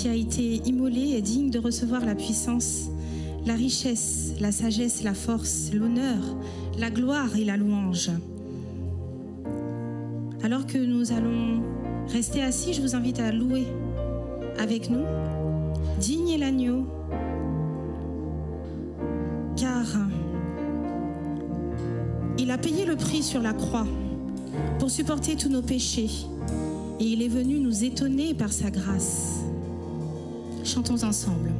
qui a été immolé est digne de recevoir la puissance, la richesse, la sagesse, la force, l'honneur, la gloire et la louange. Alors que nous allons rester assis, je vous invite à louer avec nous. Digne est l'agneau, car il a payé le prix sur la croix pour supporter tous nos péchés. Et il est venu nous étonner par sa grâce. Chantons ensemble.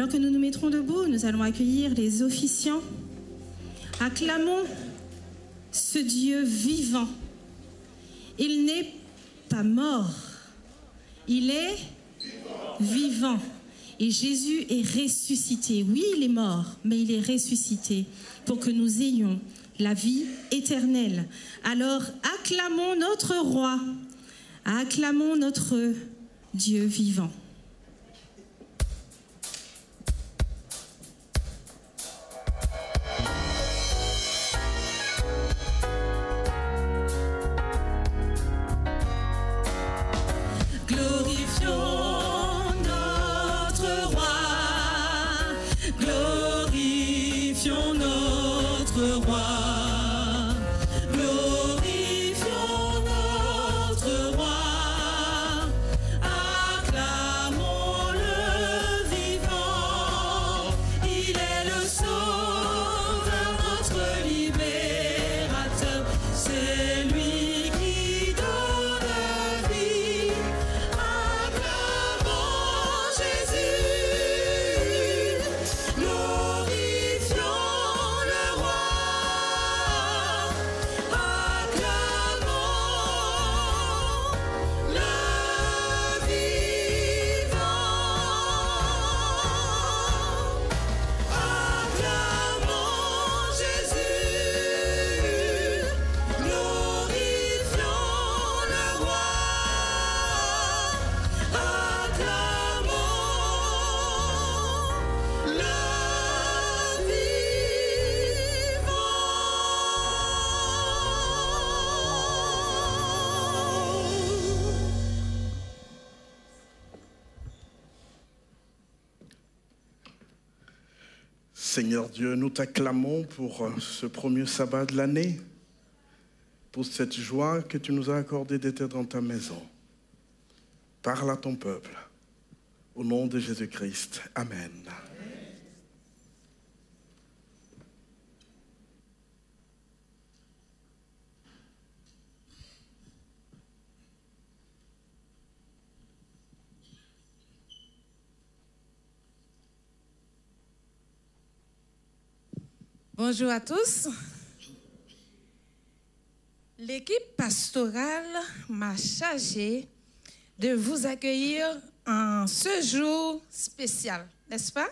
Alors que nous nous mettrons debout, nous allons accueillir les officiants. Acclamons ce Dieu vivant. Il n'est pas mort, il est vivant. Et Jésus est ressuscité. Oui, il est mort, mais il est ressuscité pour que nous ayons la vie éternelle. Alors, acclamons notre roi, acclamons notre Dieu vivant. Vie Seigneur Dieu, nous t'acclamons pour ce premier sabbat de l'année, pour cette joie que tu nous as accordée d'être dans ta maison. Parle à ton peuple. Au nom de Jésus-Christ. Amen. Bonjour à tous. L'équipe pastorale m'a chargé de vous accueillir en ce jour spécial, n'est-ce pas?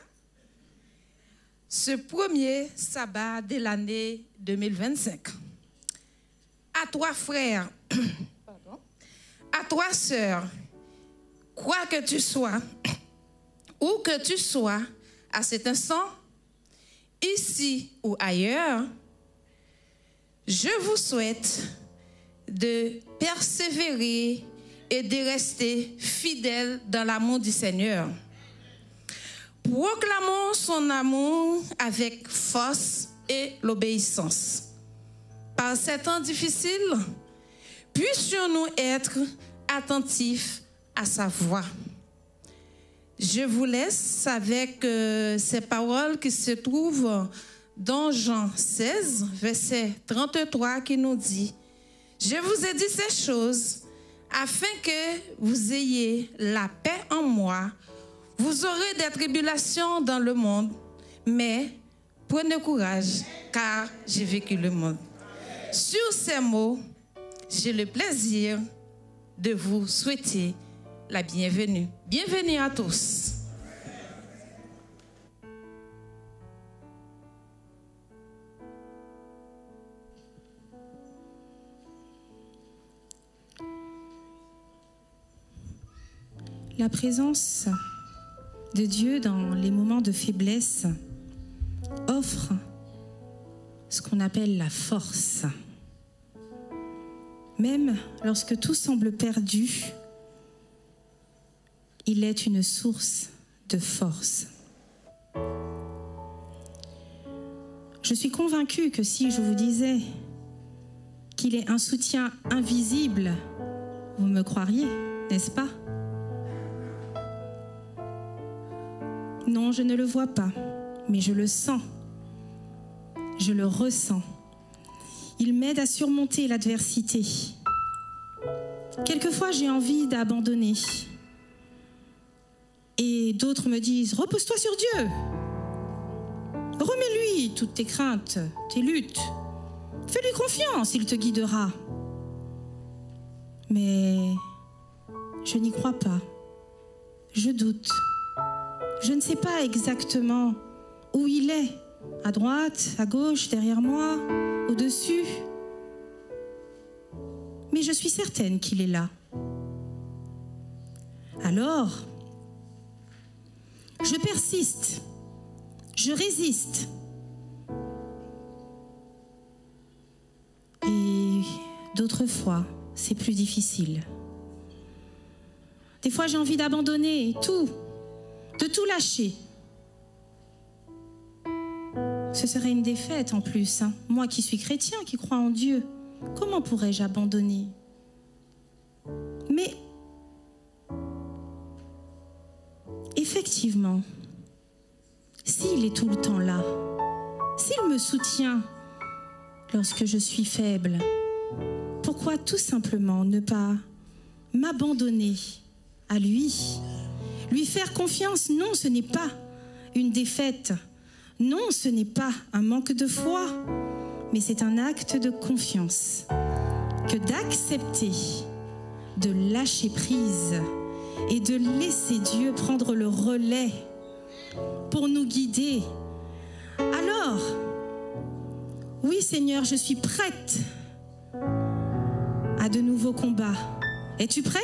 Ce premier sabbat de l'année 2025. À toi, frères, à toi, sœurs, quoi que tu sois, où que tu sois à cet instant, ici ou ailleurs, je vous souhaite de persévérer et de rester fidèles dans l'amour du Seigneur. Proclamons son amour avec force et l'obéissance. Par ces temps difficiles, puissions-nous être attentifs à sa voix. Je vous laisse avec ces paroles qui se trouvent dans Jean 16, verset 33, qui nous dit « Je vous ai dit ces choses afin que vous ayez la paix en moi. Vous aurez des tribulations dans le monde, mais prenez courage, car j'ai vécu le monde. » Sur ces mots, j'ai le plaisir de vous souhaiter la bienvenue. Bienvenue à tous. La présence de Dieu dans les moments de faiblesse offre ce qu'on appelle la force. Même lorsque tout semble perdu, il est une source de force. Je suis convaincue que si je vous disais qu'il est un soutien invisible, vous me croiriez, n'est-ce pas? Non, je ne le vois pas, mais je le sens. Je le ressens. Il m'aide à surmonter l'adversité. Quelquefois, j'ai envie d'abandonner. Et d'autres me disent, repose-toi sur Dieu. Remets-lui toutes tes craintes, tes luttes. Fais-lui confiance, il te guidera. Mais je n'y crois pas. Je doute. Je ne sais pas exactement où il est. À droite, à gauche, derrière moi, au-dessus. Mais je suis certaine qu'il est là. Alors, je persiste, je résiste. Et d'autres fois, c'est plus difficile. Des fois, j'ai envie d'abandonner tout, de tout lâcher. Ce serait une défaite en plus. Hein. Moi qui suis chrétien, qui crois en Dieu, comment pourrais-je abandonner? Mais effectivement, s'il est tout le temps là, s'il me soutient lorsque je suis faible, pourquoi tout simplement ne pas m'abandonner à lui? Lui faire confiance, non, ce n'est pas une défaite. Non, ce n'est pas un manque de foi, mais c'est un acte de confiance que d'accepter, de lâcher prise et de laisser Dieu prendre le relais pour nous guider. Alors, oui Seigneur, je suis prête à de nouveaux combats. Es-tu prêt?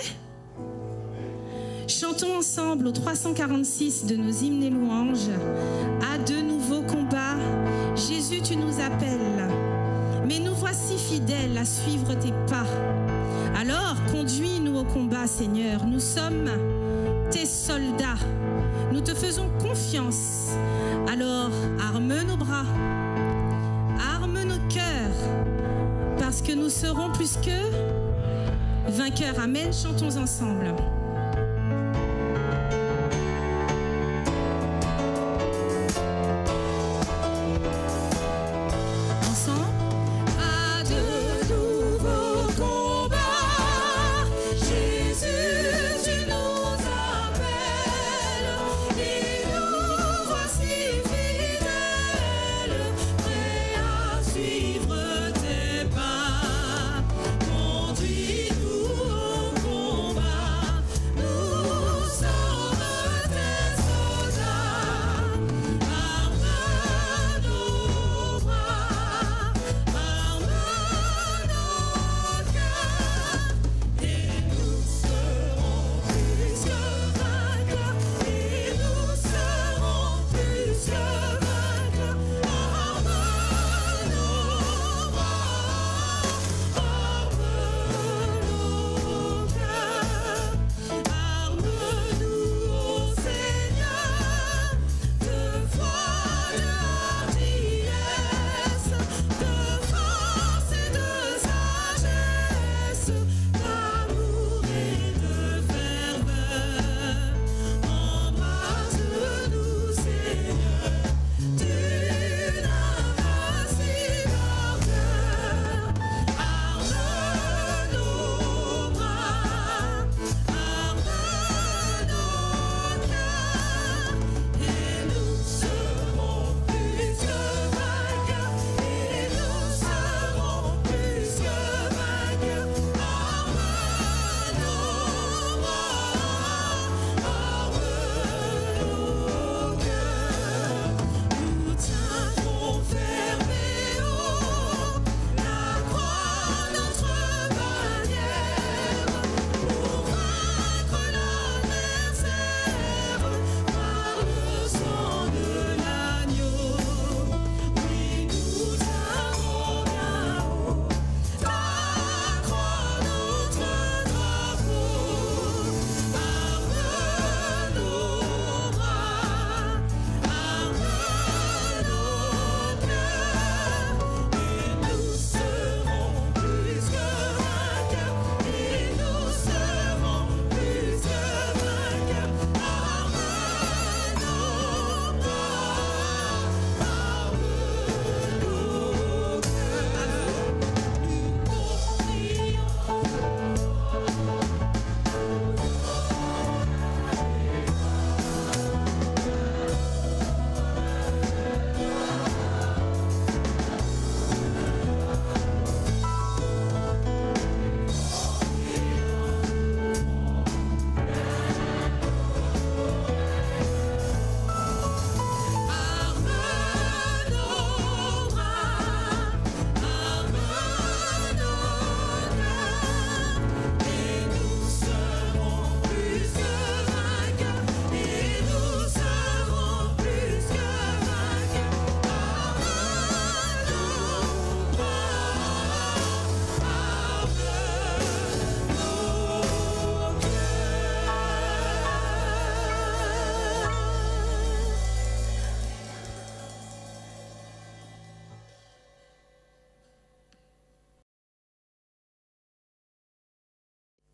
Chantons ensemble au 346 de nos hymnes et louanges à de nouveaux combats. Jésus, tu nous appelles, mais nous voici fidèles à suivre tes pas. Alors, conduis-nous au combat, Seigneur. Nous sommes tes soldats. Nous te faisons confiance. Alors, arme-nous. que nous serons plus que vainqueurs. Amen. Chantons ensemble.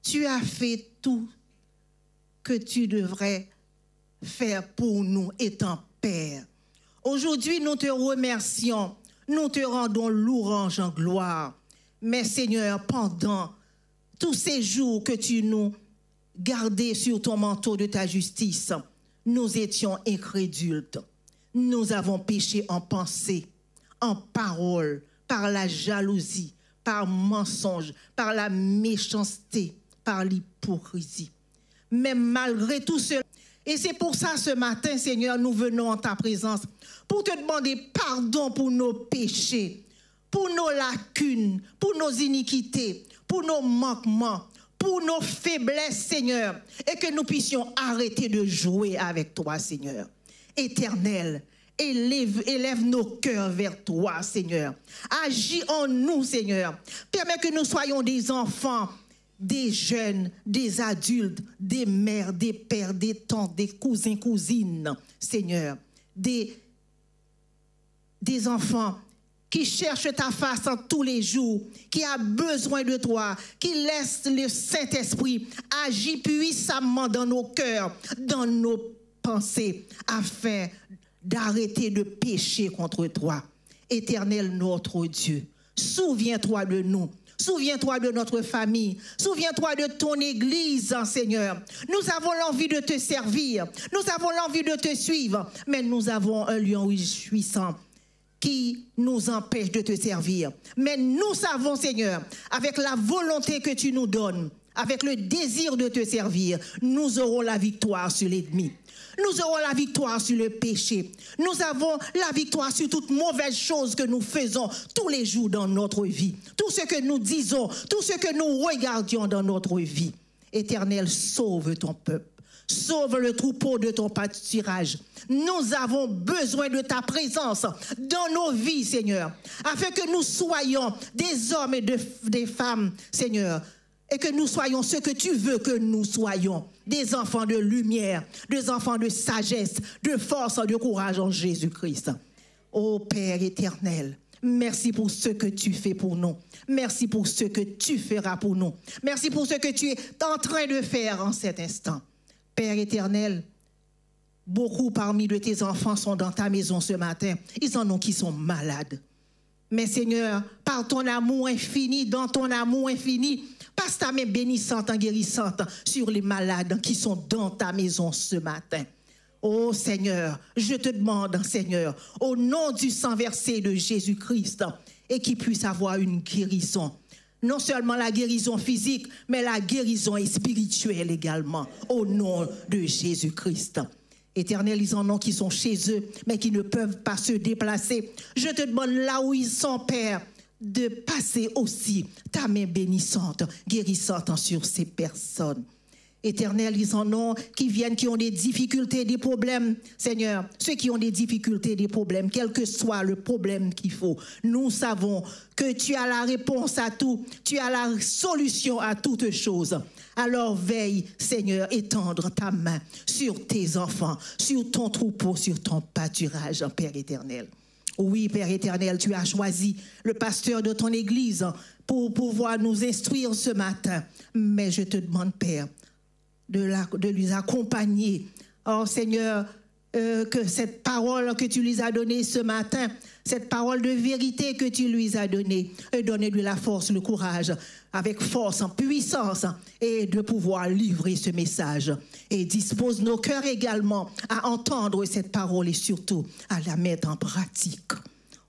Tu as fait tout que tu devrais faire pour nous étant Père. Aujourd'hui, nous te remercions, nous te rendons louange en gloire. Mais Seigneur, pendant tous ces jours que tu nous gardais sur ton manteau de ta justice, nous étions incrédules. Nous avons péché en pensée, en parole, par la jalousie, par mensonge, par la méchanceté, par l'hypocrisie. Mais malgré tout cela, et c'est pour ça ce matin, Seigneur, nous venons en ta présence pour te demander pardon pour nos péchés, pour nos lacunes, pour nos iniquités, pour nos manquements, pour nos faiblesses, Seigneur, et que nous puissions arrêter de jouer avec toi, Seigneur. Éternel, élève nos cœurs vers toi, Seigneur. Agis en nous, Seigneur. Permets que nous soyons des enfants, des jeunes, des adultes, des mères, des pères, des tantes, des cousins, cousines, Seigneur. Des enfants qui cherche ta face en tous les jours, qui a besoin de toi, qui laisse le Saint-Esprit agir puissamment dans nos cœurs, dans nos pensées, afin d'arrêter de pécher contre toi. Éternel notre Dieu, souviens-toi de nous. Souviens-toi de notre famille. Souviens-toi de ton Église, Seigneur. Nous avons l'envie de te servir. Nous avons l'envie de te suivre. Mais nous avons un lion réjouissant qui nous empêche de te servir. Mais nous savons, Seigneur, avec la volonté que tu nous donnes, avec le désir de te servir, nous aurons la victoire sur l'ennemi. Nous aurons la victoire sur le péché. Nous avons la victoire sur toute mauvaise chose que nous faisons tous les jours dans notre vie. Tout ce que nous disons, tout ce que nous regardions dans notre vie. Éternel, sauve ton peuple. Sauve le troupeau de ton pâturage. Nous avons besoin de ta présence dans nos vies, Seigneur, afin que nous soyons des hommes et des femmes, Seigneur, et que nous soyons ce que tu veux que nous soyons, des enfants de lumière, des enfants de sagesse, de force, de courage en Jésus-Christ. Ô Père éternel, merci pour ce que tu fais pour nous. Merci pour ce que tu feras pour nous. Merci pour ce que tu es en train de faire en cet instant. Père éternel, beaucoup parmi de tes enfants sont dans ta maison ce matin. Ils en ont qui sont malades. Mais Seigneur, par ton amour infini, dans ton amour infini, passe ta main bénissante, guérissante sur les malades qui sont dans ta maison ce matin. Oh Seigneur, je te demande, Seigneur, au nom du sang versé de Jésus-Christ, et qu'ils puissent avoir une guérison. Non seulement la guérison physique, mais la guérison spirituelle également, au nom de Jésus-Christ. Éternel, ils en ont qui sont chez eux, mais qui ne peuvent pas se déplacer. Je te demande là où ils sont, Père, de passer aussi ta main bénissante, guérissante sur ces personnes. Éternel, ils en ont qui viennent, qui ont des difficultés, des problèmes. Seigneur, ceux qui ont des difficultés, des problèmes, quel que soit le problème qu'il faut, nous savons que tu as la réponse à tout, tu as la solution à toutes choses. Alors veille, Seigneur, étendre ta main sur tes enfants, sur ton troupeau, sur ton pâturage, Père éternel. Oui, Père éternel, tu as choisi le pasteur de ton église pour pouvoir nous instruire ce matin. Mais je te demande, Père, de lui accompagner. Oh Seigneur, que cette parole que tu lui as donnée ce matin, cette parole de vérité que tu lui as donnée, donne-lui la force, le courage, avec force, en puissance, et de pouvoir livrer ce message. Et dispose nos cœurs également à entendre cette parole et surtout à la mettre en pratique.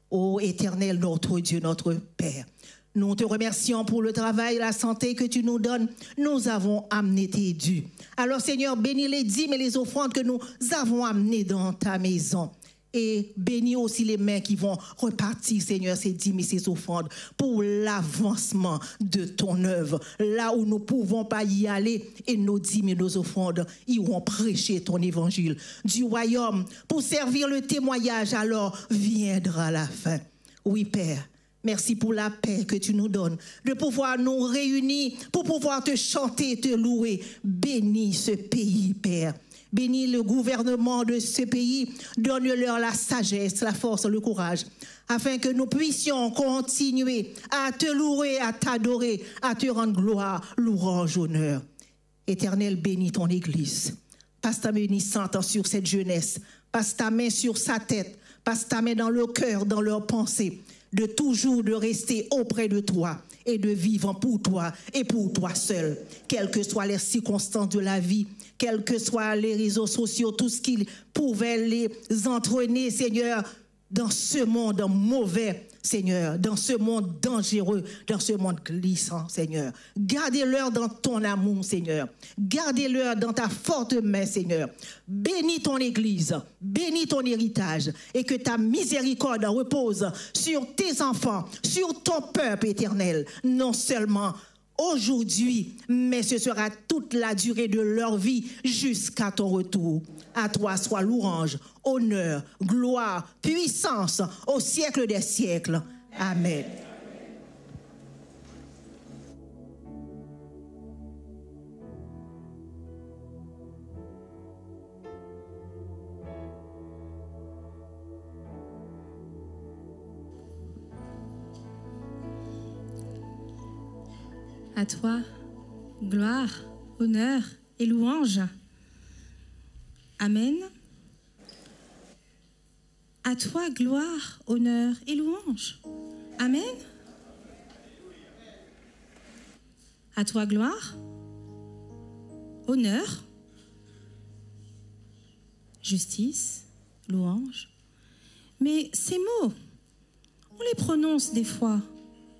Ô Éternel, notre Dieu, notre Père, nous te remercions pour le travail, la santé que tu nous donnes. Nous avons amené tes dûs. Alors Seigneur, bénis les dîmes et les offrandes que nous avons amenées dans ta maison. Et bénis aussi les mains qui vont repartir, Seigneur, ces dîmes et ces offrandes pour l'avancement de ton œuvre. Là où nous ne pouvons pas y aller, et nos dîmes et nos offrandes iront prêcher ton évangile du royaume. Pour servir le témoignage, alors viendra la fin. Oui, Père. Merci pour la paix que tu nous donnes, de pouvoir nous réunir, pour pouvoir te chanter, te louer. Bénis ce pays, Père. Bénis le gouvernement de ce pays. Donne-leur la sagesse, la force, le courage, afin que nous puissions continuer à te louer, à t'adorer, à te rendre gloire, louange, honneur. Éternel, bénis ton Église. Passe ta main bénissante sur cette jeunesse. Passe ta main sur sa tête. Passe ta main dans le cœur, dans leurs pensées. De toujours de rester auprès de toi et de vivre pour toi et pour toi seul, quelles que soient les circonstances de la vie, quels que soient les réseaux sociaux, tout ce qui pouvait les entraîner, Seigneur, dans ce monde mauvais, Seigneur, dans ce monde dangereux, dans ce monde glissant, Seigneur. Gardez-leur dans ton amour, Seigneur. Gardez-leur dans ta forte main, Seigneur. Bénis ton Église, bénis ton héritage et que ta miséricorde repose sur tes enfants, sur ton peuple éternel, non seulement aujourd'hui, mais ce sera toute la durée de leur vie jusqu'à ton retour. À toi soit louange, honneur, gloire, puissance au siècle des siècles. Amen. À toi, gloire, honneur et louange. Amen. À toi, gloire, honneur et louange. Amen. À toi, gloire, honneur, justice, louange. Mais ces mots, on les prononce des fois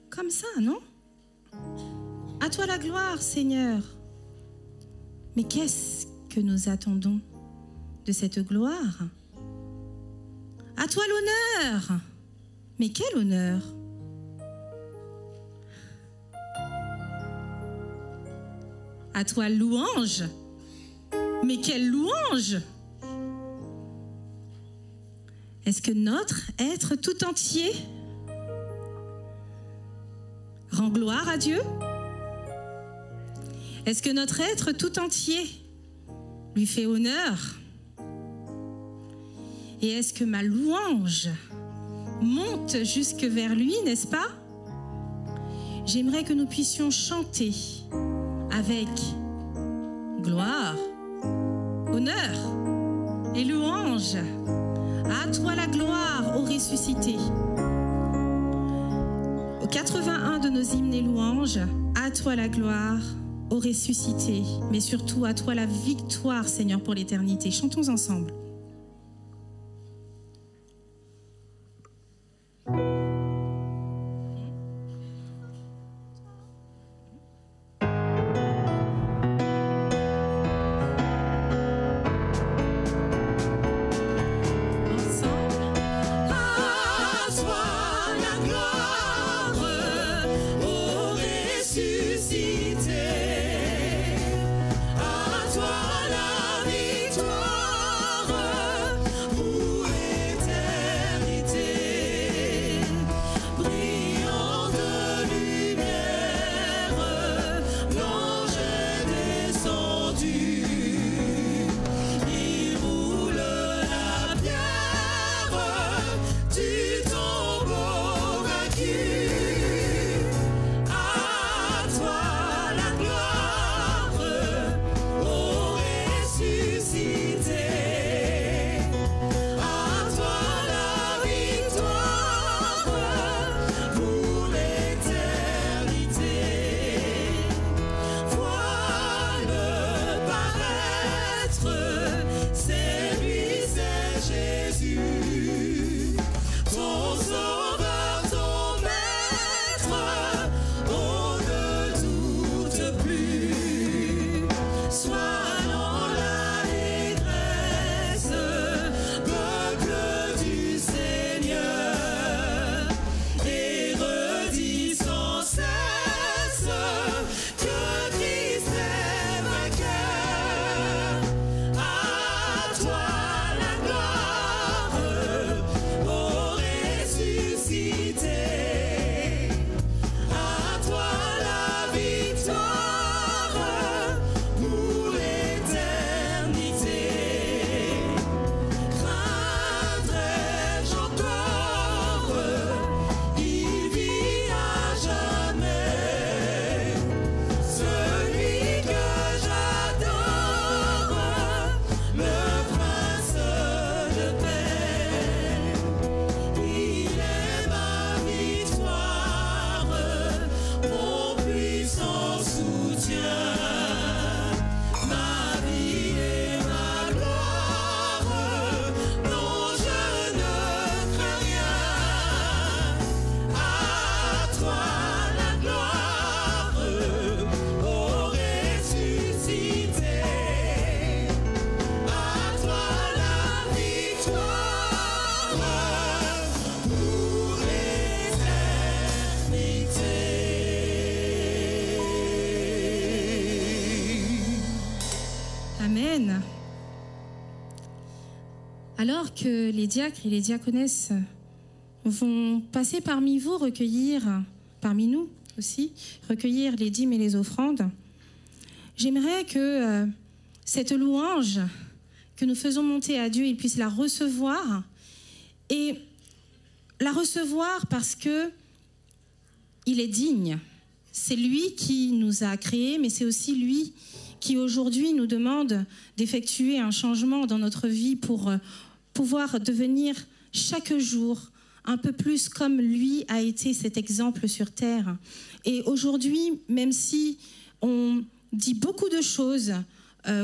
comme ça, non? À toi la gloire, Seigneur. Mais qu'est-ce que nous attendons de cette gloire? À toi l'honneur. Mais quel honneur? À toi louange. Mais quelle louange! Est-ce que notre être tout entier rend gloire à Dieu? Est-ce que notre être tout entier lui fait honneur? Et est-ce que ma louange monte jusque vers lui, n'est-ce pas? J'aimerais que nous puissions chanter avec gloire, honneur et louange. À toi la gloire, ô ressuscité. Au 81 de nos hymnes et louanges, à toi la gloire, ô ressuscité, mais surtout à toi la victoire, Seigneur, pour l'éternité. Chantons ensemble. Amen. Alors que les diacres et les diaconesses vont passer parmi vous, recueillir, parmi nous aussi, recueillir les dîmes et les offrandes, j'aimerais que cette louange que nous faisons monter à Dieu, il puisse la recevoir, et la recevoir parce que il est digne, c'est lui qui nous a créés, mais c'est aussi lui qui aujourd'hui nous demande d'effectuer un changement dans notre vie pour pouvoir devenir chaque jour un peu plus comme lui a été cet exemple sur terre. Et aujourd'hui, même si on dit beaucoup de choses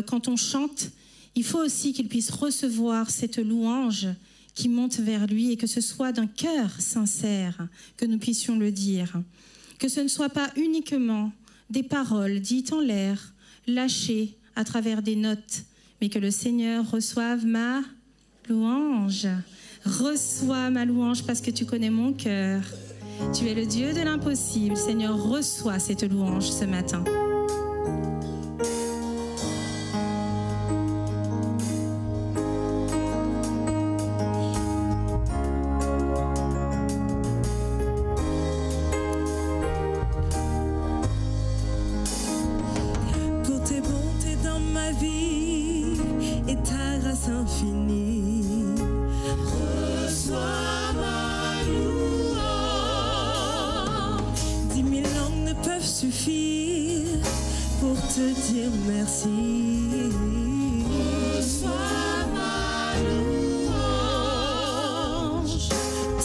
quand on chante, il faut aussi qu'il puisse recevoir cette louange qui monte vers lui et que ce soit d'un cœur sincère que nous puissions le dire. Que ce ne soit pas uniquement des paroles dites en l'air, lâchées à travers des notes, mais que le Seigneur reçoive ma louange. Reçois ma louange parce que tu connais mon cœur. Tu es le Dieu de l'impossible. Seigneur, reçois cette louange ce matin. Pour tes bontés dans ma vie et ta grâce infinie, reçois ma louange. 10 000 langues ne peuvent suffire pour te dire merci. Reçois ma louange.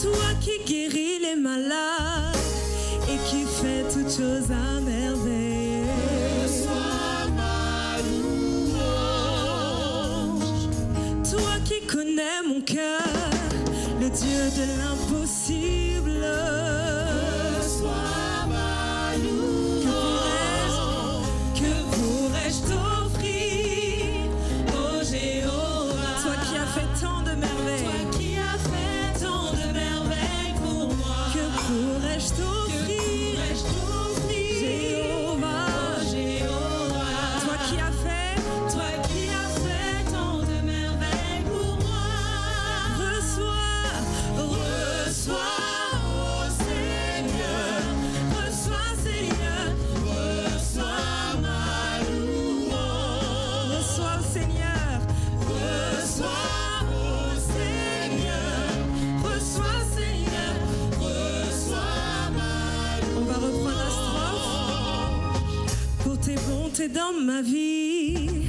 Toi qui guéris les malades et qui fais toutes choses à merveille. Reçois ma louange. Toi qui connais mon cœur, le Dieu de l'impossible. Reçois ma louange. Que pourrais-je t'offrir, oh Jéhovah? Toi qui as fait tant de merveilles. Toi qui as fait tant de merveilles pour moi. Que pourrais-je t'offrir, Jéhovah? Oh Jéhovah. Toi qui as fait tant de merveilles pour moi. Reçois, oh Seigneur, reçois Seigneur, reçois ma louange. Reçois Seigneur, reçois, oh Seigneur, reçois Seigneur, reçois ma louange. On va reprendre la strophe. Pour tes bontés dans ma vie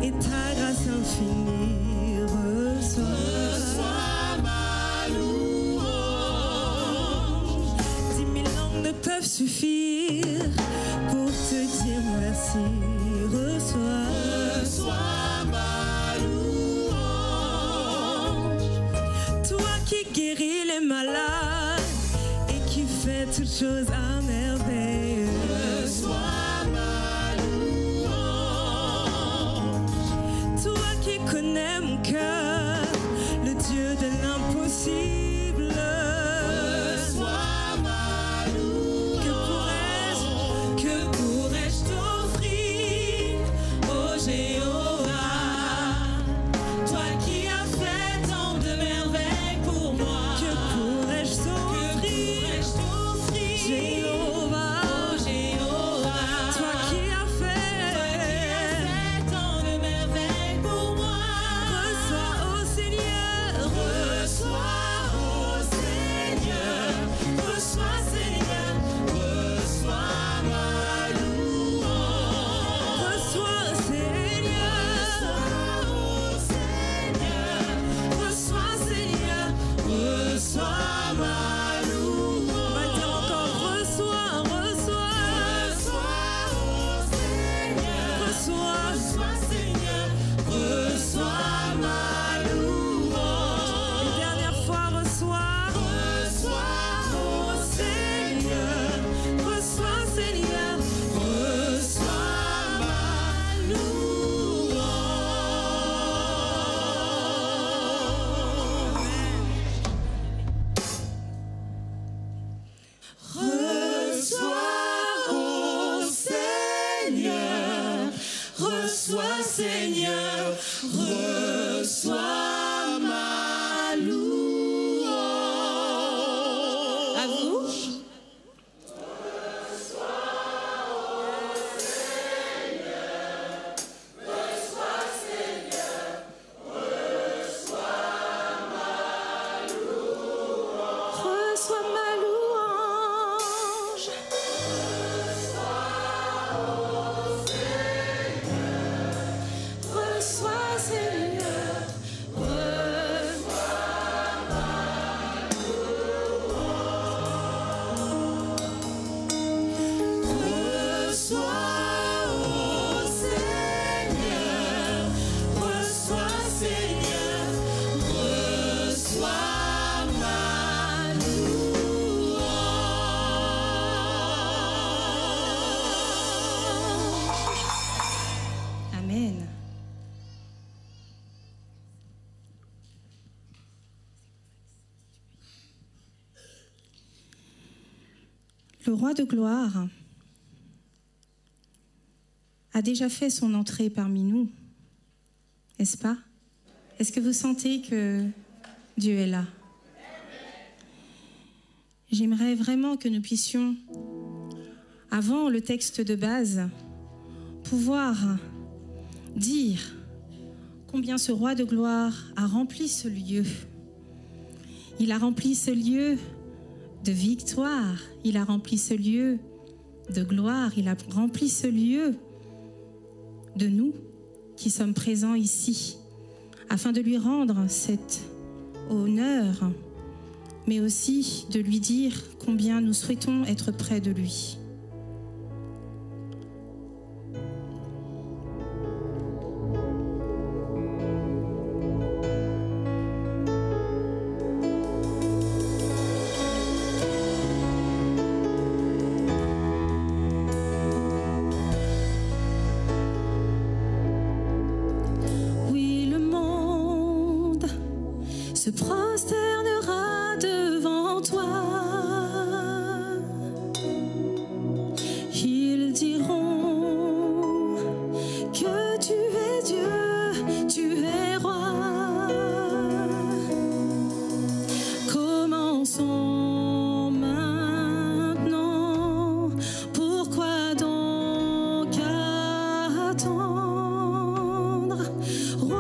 et ta grâce infinie, reçois ma louange. 10 000 langues ne peuvent suffire pour te dire merci. Reçois ma louange. Toi qui guéris les malades et qui fais toutes choses à merveille. Reçois ma louange. Toi qui connais mon cœur, le Dieu de l'impossible. Reçois ma louange. Que pourrais-je t'offrir, oh Jéhovah? Toi qui as fait tant de merveilles pour moi. Que pourrais-je t'offrir, Jéhovah? Oh Jéhovah. Toi qui as fait tant de merveilles pour moi. Reçois, oh Seigneur, reçois, oh Seigneur, reçois Seigneur, reçois ma louange. Reçois Seigneur, oh Seigneur, reçois Seigneur, reçois ma louange. On va dire encore reçois, oh Seigneur, reçois Seigneur, reçois ma louange. Une dernière fois, reçois, oh Seigneur, reçois Seigneur, reçois ma louange. Reçois, oh Seigneur, reçois Seigneur, reçois ma louange. À vous. Reçois ma louange. Le roi de gloire a déjà fait son entrée parmi nous, n'est-ce pas? Est-ce que vous sentez que Dieu est là? J'aimerais vraiment que nous puissions, avant le texte de base, pouvoir dire combien ce roi de gloire a rempli ce lieu. Il a rempli ce lieu de victoire, il a rempli ce lieu de gloire, il a rempli ce lieu de nous qui sommes présents ici, afin de lui rendre cet honneur, mais aussi de lui dire combien nous souhaitons être près de lui. Se prosternera devant toi. Ils diront que tu es Dieu, tu es roi. Commençons maintenant. Pourquoi donc attendre? Roi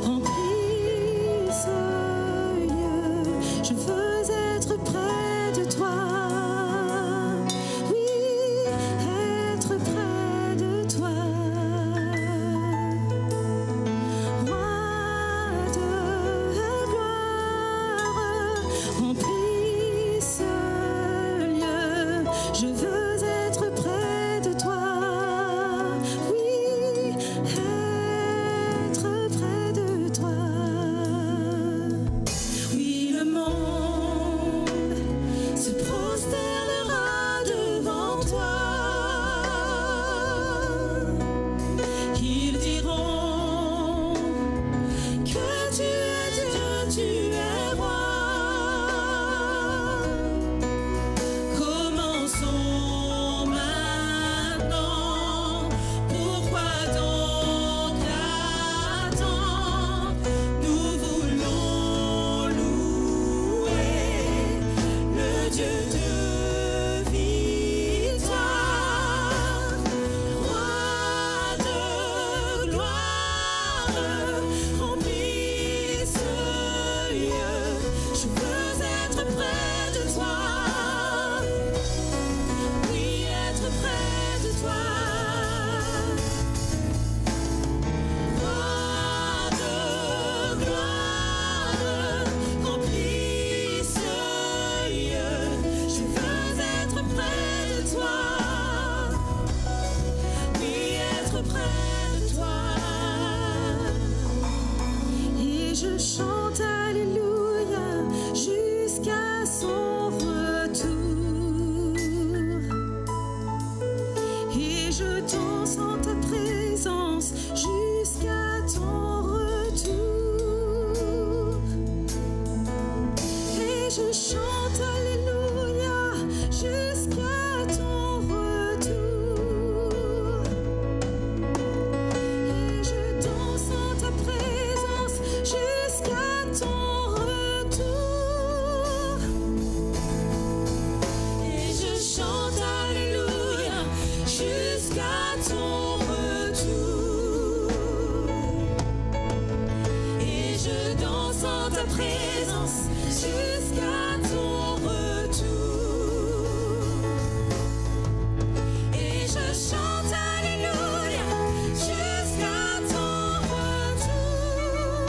remplis ce lieu, je veux être près de toi. Oui, être près de toi. Roi de gloire, remplis ce lieu, je veux être près de toi. Oui, être près de toi. Oui, le monde se prosternera devant toi. Ils diront que tu es Dieu, tu es roi. Commençons maintenant. Pourquoi donc attendre? Nous voulons louer le Dieu de victoire. Roi de gloire, remplis ce lieu. Je veux être près de toi. Oui, être près de toi. Roi de gloire, remplis ce lieu. Je veux être près de toi. Oui, être près de toi. Et je chante Alléluia jusqu'à son retour. Et je danse en ta présence jusqu'à ton retour. Et je chante Alléluia jusqu'à ton retour. Et je danse en ta présence jusqu'à ton retour. Et je chante Alléluia jusqu'à ton retour. Et je danse en ta présence jusqu'à ton retour. Et je chante Alléluia jusqu'à ton retour.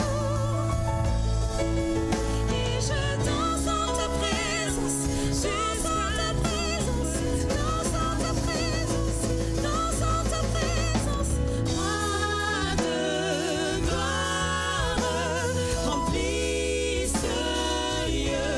Et je danse en ta présence, jusqu'à ta présence, danse en ta présence, danse en ta présence. Roi de gloire, remplis ce lieu.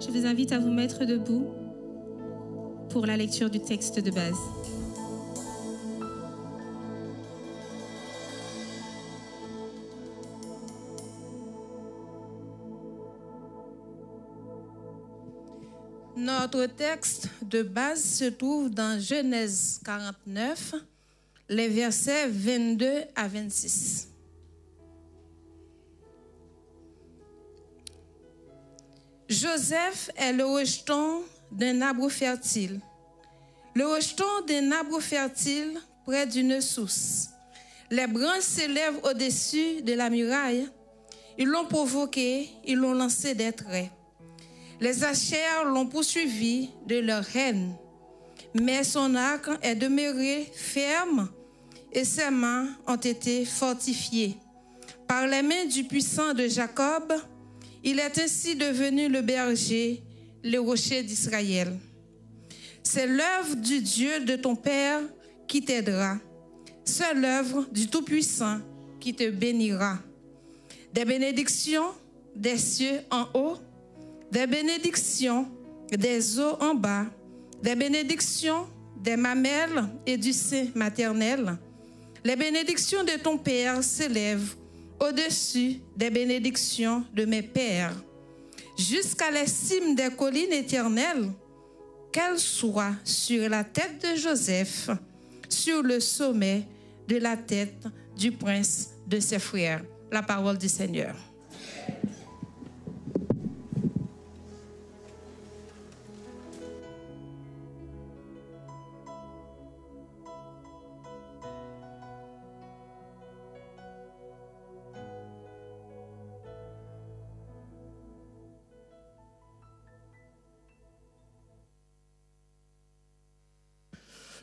je vous invite à vous mettre debout pour la lecture du texte de base. Notre texte de base se trouve dans Genèse 49, les versets 22 à 26. Joseph est le rejeton d'un arbre fertile. Le rejeton d'un arbre fertile près d'une source. Les branches s'élèvent au-dessus de la muraille. Ils l'ont provoqué, ils l'ont lancé des traits. Les Achères l'ont poursuivi de leur haine, mais son arc est demeuré ferme et ses mains ont été fortifiées. Par les mains du puissant de Jacob, il est ainsi devenu le berger, le rocher d'Israël. C'est l'œuvre du Dieu de ton Père qui t'aidera. C'est l'œuvre du Tout-Puissant qui te bénira. Des bénédictions des cieux en haut, des bénédictions des eaux en bas, des bénédictions des mamelles et du sein maternel. Les bénédictions de ton Père s'élèvent au-dessus des bénédictions de mes pères, jusqu'à la cime des collines éternelles, qu'elles soient sur la tête de Joseph, sur le sommet de la tête du prince de ses frères. La parole du Seigneur.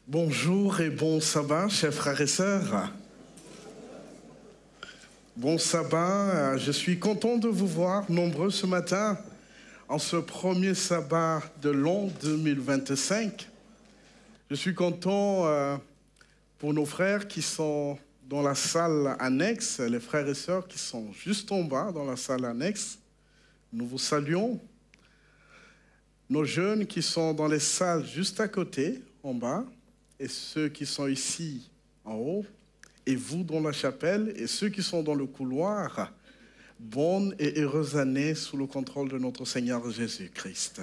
Bonjour et bon sabbat, chers frères et sœurs. Bon sabbat, je suis content de vous voir nombreux ce matin en ce premier sabbat de l'an 2025. Je suis content pour nos frères qui sont dans la salle annexe, les frères et sœurs qui sont juste en bas dans la salle annexe. Nous vous saluons. Nos jeunes qui sont dans les salles juste à côté, en bas, et ceux qui sont ici en haut, et vous dans la chapelle, et ceux qui sont dans le couloir, bonne et heureuse année sous le contrôle de notre Seigneur Jésus-Christ.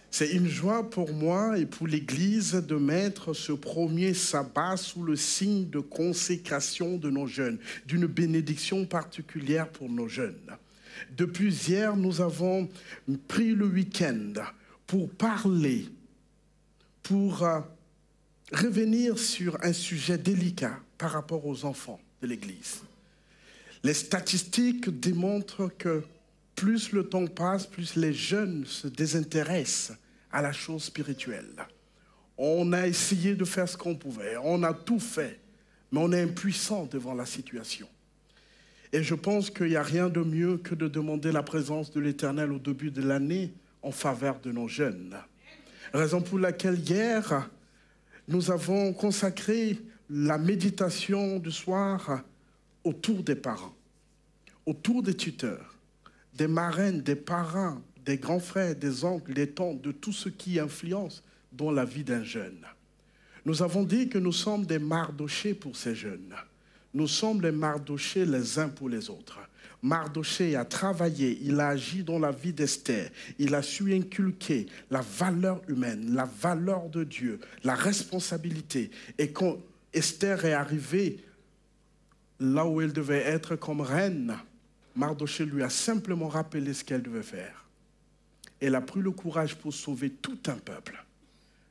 C'est une joie pour moi et pour l'Église de mettre ce premier sabbat sous le signe de consécration de nos jeunes, d'une bénédiction particulière pour nos jeunes. Depuis hier, nous avons pris le week-end pour parler, pour revenir sur un sujet délicat par rapport aux enfants de l'Église. Les statistiques démontrent que plus le temps passe, plus les jeunes se désintéressent à la chose spirituelle. On a essayé de faire ce qu'on pouvait, on a tout fait, mais on est impuissant devant la situation. Et je pense qu'il n'y a rien de mieux que de demander la présence de l'Éternel au début de l'année en faveur de nos jeunes. Raison pour laquelle hier, nous avons consacré la méditation du soir autour des parents, autour des tuteurs, des marraines, des parents, des grands frères, des oncles, des tantes, de tout ce qui influence dans la vie d'un jeune. Nous avons dit que nous sommes des Mardochés pour ces jeunes. Nous sommes les Mardochés les uns pour les autres. Mardoché a travaillé, il a agi dans la vie d'Esther, il a su inculquer la valeur humaine, la valeur de Dieu, la responsabilité. Et quand Esther est arrivée là où elle devait être comme reine, Mardoché lui a simplement rappelé ce qu'elle devait faire. Elle a pris le courage pour sauver tout un peuple.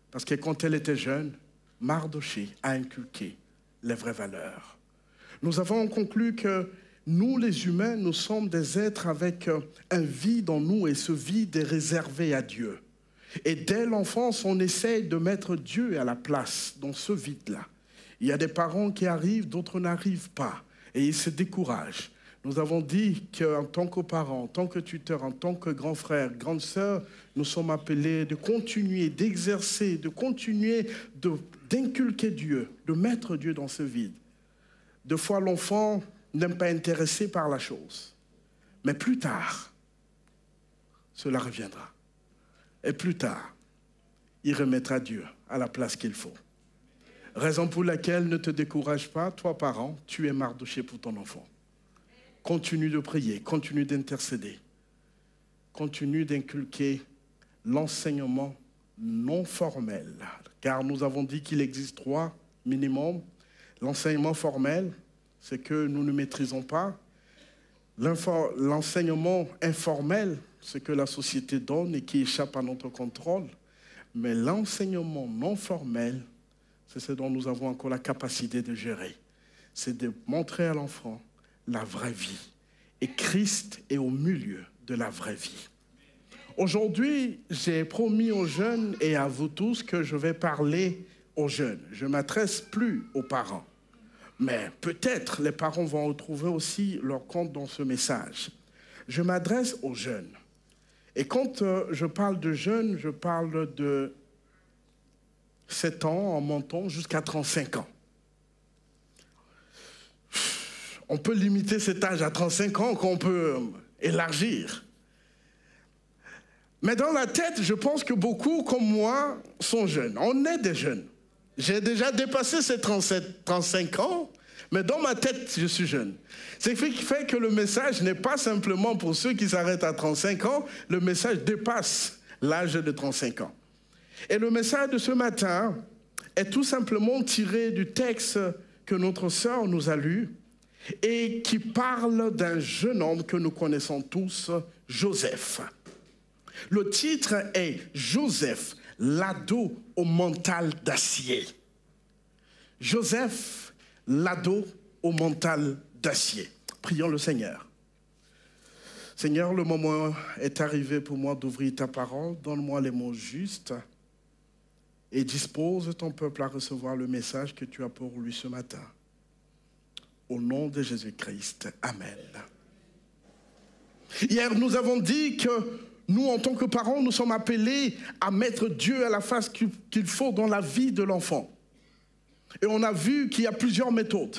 Parce que quand elle était jeune, Mardoché a inculqué les vraies valeurs. Nous avons conclu que nous, les humains, nous sommes des êtres avec un vide en nous et ce vide est réservé à Dieu. Et dès l'enfance, on essaye de mettre Dieu à la place dans ce vide-là. Il y a des parents qui arrivent, d'autres n'arrivent pas et ils se découragent. Nous avons dit qu'en tant que parents, en tant que tuteurs, en tant que grands frères, grandes sœurs, nous sommes appelés de continuer, d'exercer, de continuer d'inculquer Dieu, de mettre Dieu dans ce vide. Des fois, l'enfant n'aime pas être intéressé par la chose. Mais plus tard, cela reviendra. Et plus tard, il remettra Dieu à la place qu'il faut. Raison pour laquelle ne te décourage pas, toi parent, tu es Mardoché pour ton enfant. Continue de prier, continue d'intercéder, continue d'inculquer l'enseignement non formel. Car nous avons dit qu'il existe 3 minimum. L'enseignement formel, c'est que nous ne maîtrisons pas. L'enseignement informel, c'est que la société donne et qui échappe à notre contrôle. Mais l'enseignement non formel, c'est ce dont nous avons encore la capacité de gérer. C'est de montrer à l'enfant la vraie vie. Et Christ est au milieu de la vraie vie. Aujourd'hui, j'ai promis aux jeunes et à vous tous que je vais parler aux jeunes. Je ne m'adresse plus aux parents. Mais peut-être les parents vont retrouver aussi leur compte dans ce message. Je m'adresse aux jeunes. Et quand je parle de jeunes, je parle de 7 ans en montant jusqu'à 35 ans. On peut limiter cet âge à 35 ans qu'on peut élargir. Mais dans la tête, je pense que beaucoup, comme moi, sont jeunes. On est des jeunes. J'ai déjà dépassé ces 35 ans, mais dans ma tête, je suis jeune. Ce qui fait que le message n'est pas simplement pour ceux qui s'arrêtent à 35 ans, le message dépasse l'âge de 35 ans. Et le message de ce matin est tout simplement tiré du texte que notre sœur nous a lu et qui parle d'un jeune homme que nous connaissons tous, Joseph. Le titre est « Joseph, l'ado au mental d'acier ». Joseph, l'ado au mental d'acier. Prions le Seigneur. Seigneur, le moment est arrivé pour moi d'ouvrir ta parole. Donne-moi les mots justes et dispose ton peuple à recevoir le message que tu as pour lui ce matin. Au nom de Jésus-Christ. Amen. Hier, nous avons dit que nous, en tant que parents, nous sommes appelés à mettre Dieu à la face qu'il faut dans la vie de l'enfant. Et on a vu qu'il y a plusieurs méthodes.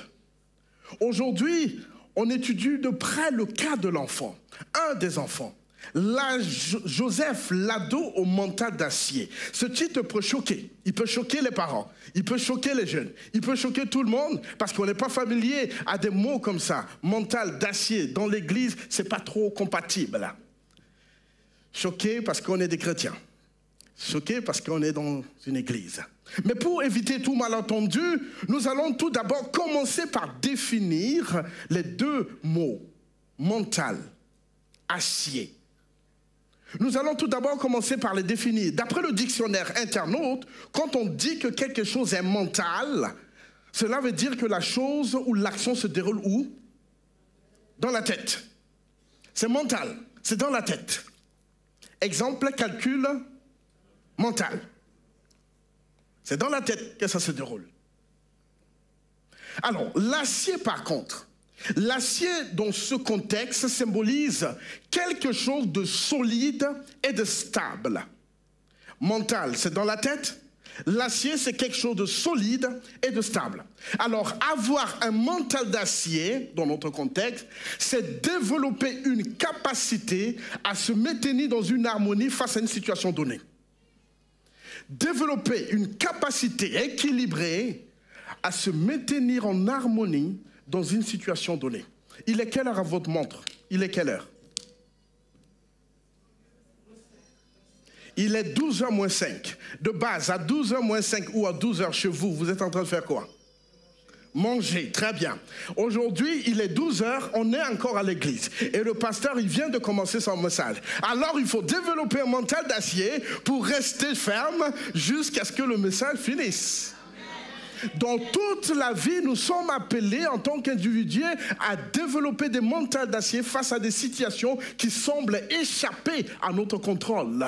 Aujourd'hui, on étudie de près le cas de l'enfant, un des enfants. Là, Joseph, l'ado au mental d'acier. Ce titre peut choquer. Il peut choquer les parents. Il peut choquer les jeunes. Il peut choquer tout le monde parce qu'on n'est pas familier à des mots comme ça. Mental d'acier. Dans l'église, c'est pas trop compatible. Choqué parce qu'on est des chrétiens. Choqué parce qu'on est dans une église. Mais pour éviter tout malentendu, nous allons tout d'abord commencer par définir les 2 mots. Mental, acier. Nous allons tout d'abord commencer par les définir. D'après le dictionnaire internaute, quand on dit que quelque chose est mental, cela veut dire que la chose ou l'action se déroule où? Dans la tête. C'est mental, c'est dans la tête. Exemple, calcul mental. C'est dans la tête que ça se déroule. Alors, l'acier par contre, l'acier dans ce contexte symbolise quelque chose de solide et de stable. Mental, c'est dans la tête. L'acier, c'est quelque chose de solide et de stable. Alors, avoir un mental d'acier, dans notre contexte, c'est développer une capacité à se maintenir dans une harmonie face à une situation donnée. Développer une capacité équilibrée à se maintenir en harmonie dans une situation donnée. Il est quelle heure à votre montre? Il est quelle heure? Il est 12h moins 5. De base, à 12h moins 5 ou à 12h chez vous, vous êtes en train de faire quoi? Manger, très bien. Aujourd'hui, il est 12h, on est encore à l'église. Et le pasteur, il vient de commencer son message. Alors, il faut développer un mental d'acier pour rester ferme jusqu'à ce que le message finisse. Dans toute la vie, nous sommes appelés en tant qu'individus à développer des mentaux d'acier face à des situations qui semblent échapper à notre contrôle.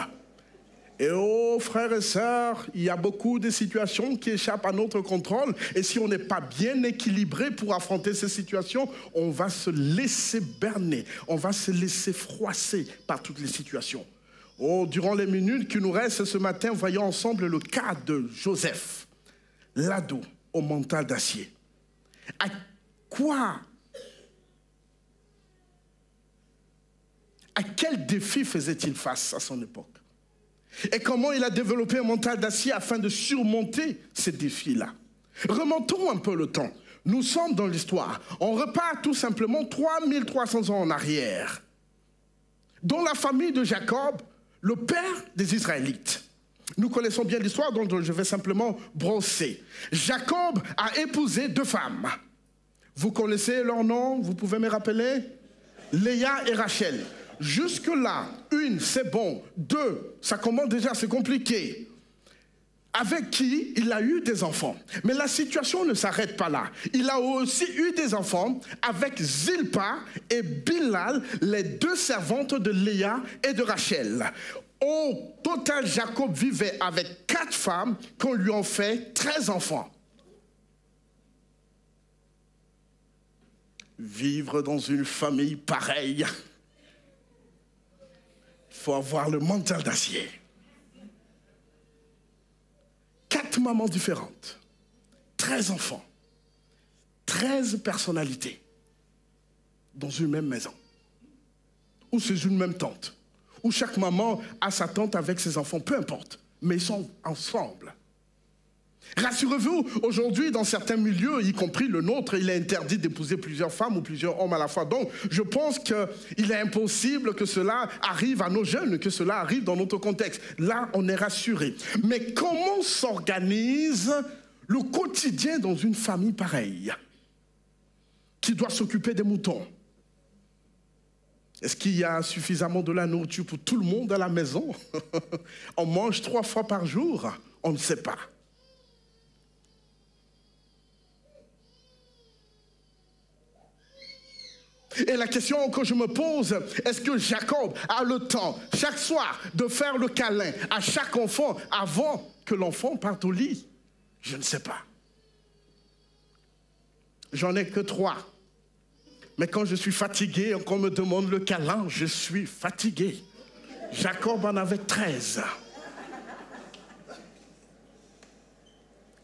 Et oh, frères et sœurs, il y a beaucoup de situations qui échappent à notre contrôle. Et si on n'est pas bien équilibré pour affronter ces situations, on va se laisser berner. On va se laisser froisser par toutes les situations. Oh, durant les minutes qui nous restent ce matin, voyons ensemble le cas de Joseph, l'ado au mental d'acier. À À quel défi faisait-il face à son époque? Et comment il a développé un mental d'acier afin de surmonter ces défis-là? Remontons un peu le temps. Nous sommes dans l'histoire. On repart tout simplement 3300 ans en arrière. Dans la famille de Jacob, le père des Israélites. Nous connaissons bien l'histoire, donc je vais simplement brosser. Jacob a épousé 2 femmes. Vous connaissez leur nom? Vous pouvez me rappeler? Léa et Rachel. Jusque-là, 1, c'est bon. 2, ça commence déjà, c'est compliqué. Avec qui il a eu des enfants. Mais la situation ne s'arrête pas là. Il a aussi eu des enfants avec Zilpa et Bilhah, les 2 servantes de Léa et de Rachel. Au total, Jacob vivait avec 4 femmes qu'on lui en fait 13 enfants. Vivre dans une famille pareille, il faut avoir le mental d'acier. 4 mamans différentes, 13 enfants, 13 personnalités dans une même maison. Ou c'est une même tante. Ou chaque maman a sa tante avec ses enfants, peu importe. Mais ils sont ensemble. Rassurez-vous, aujourd'hui, dans certains milieux, y compris le nôtre, il est interdit d'épouser plusieurs femmes ou plusieurs hommes à la fois. Donc, je pense qu'il est impossible que cela arrive à nos jeunes, que cela arrive dans notre contexte. Là, on est rassuré. Mais comment s'organise le quotidien dans une famille pareille, qui doit s'occuper des moutons? Est-ce qu'il y a suffisamment de la nourriture pour tout le monde à la maison? On mange 3 fois par jour? On ne sait pas. Et la question que je me pose, est-ce que Jacob a le temps, chaque soir, de faire le câlin à chaque enfant avant que l'enfant parte au lit? Je ne sais pas. J'en ai que 3. Mais quand je suis fatigué et qu'on me demande le câlin, je suis fatigué. Jacob en avait 13.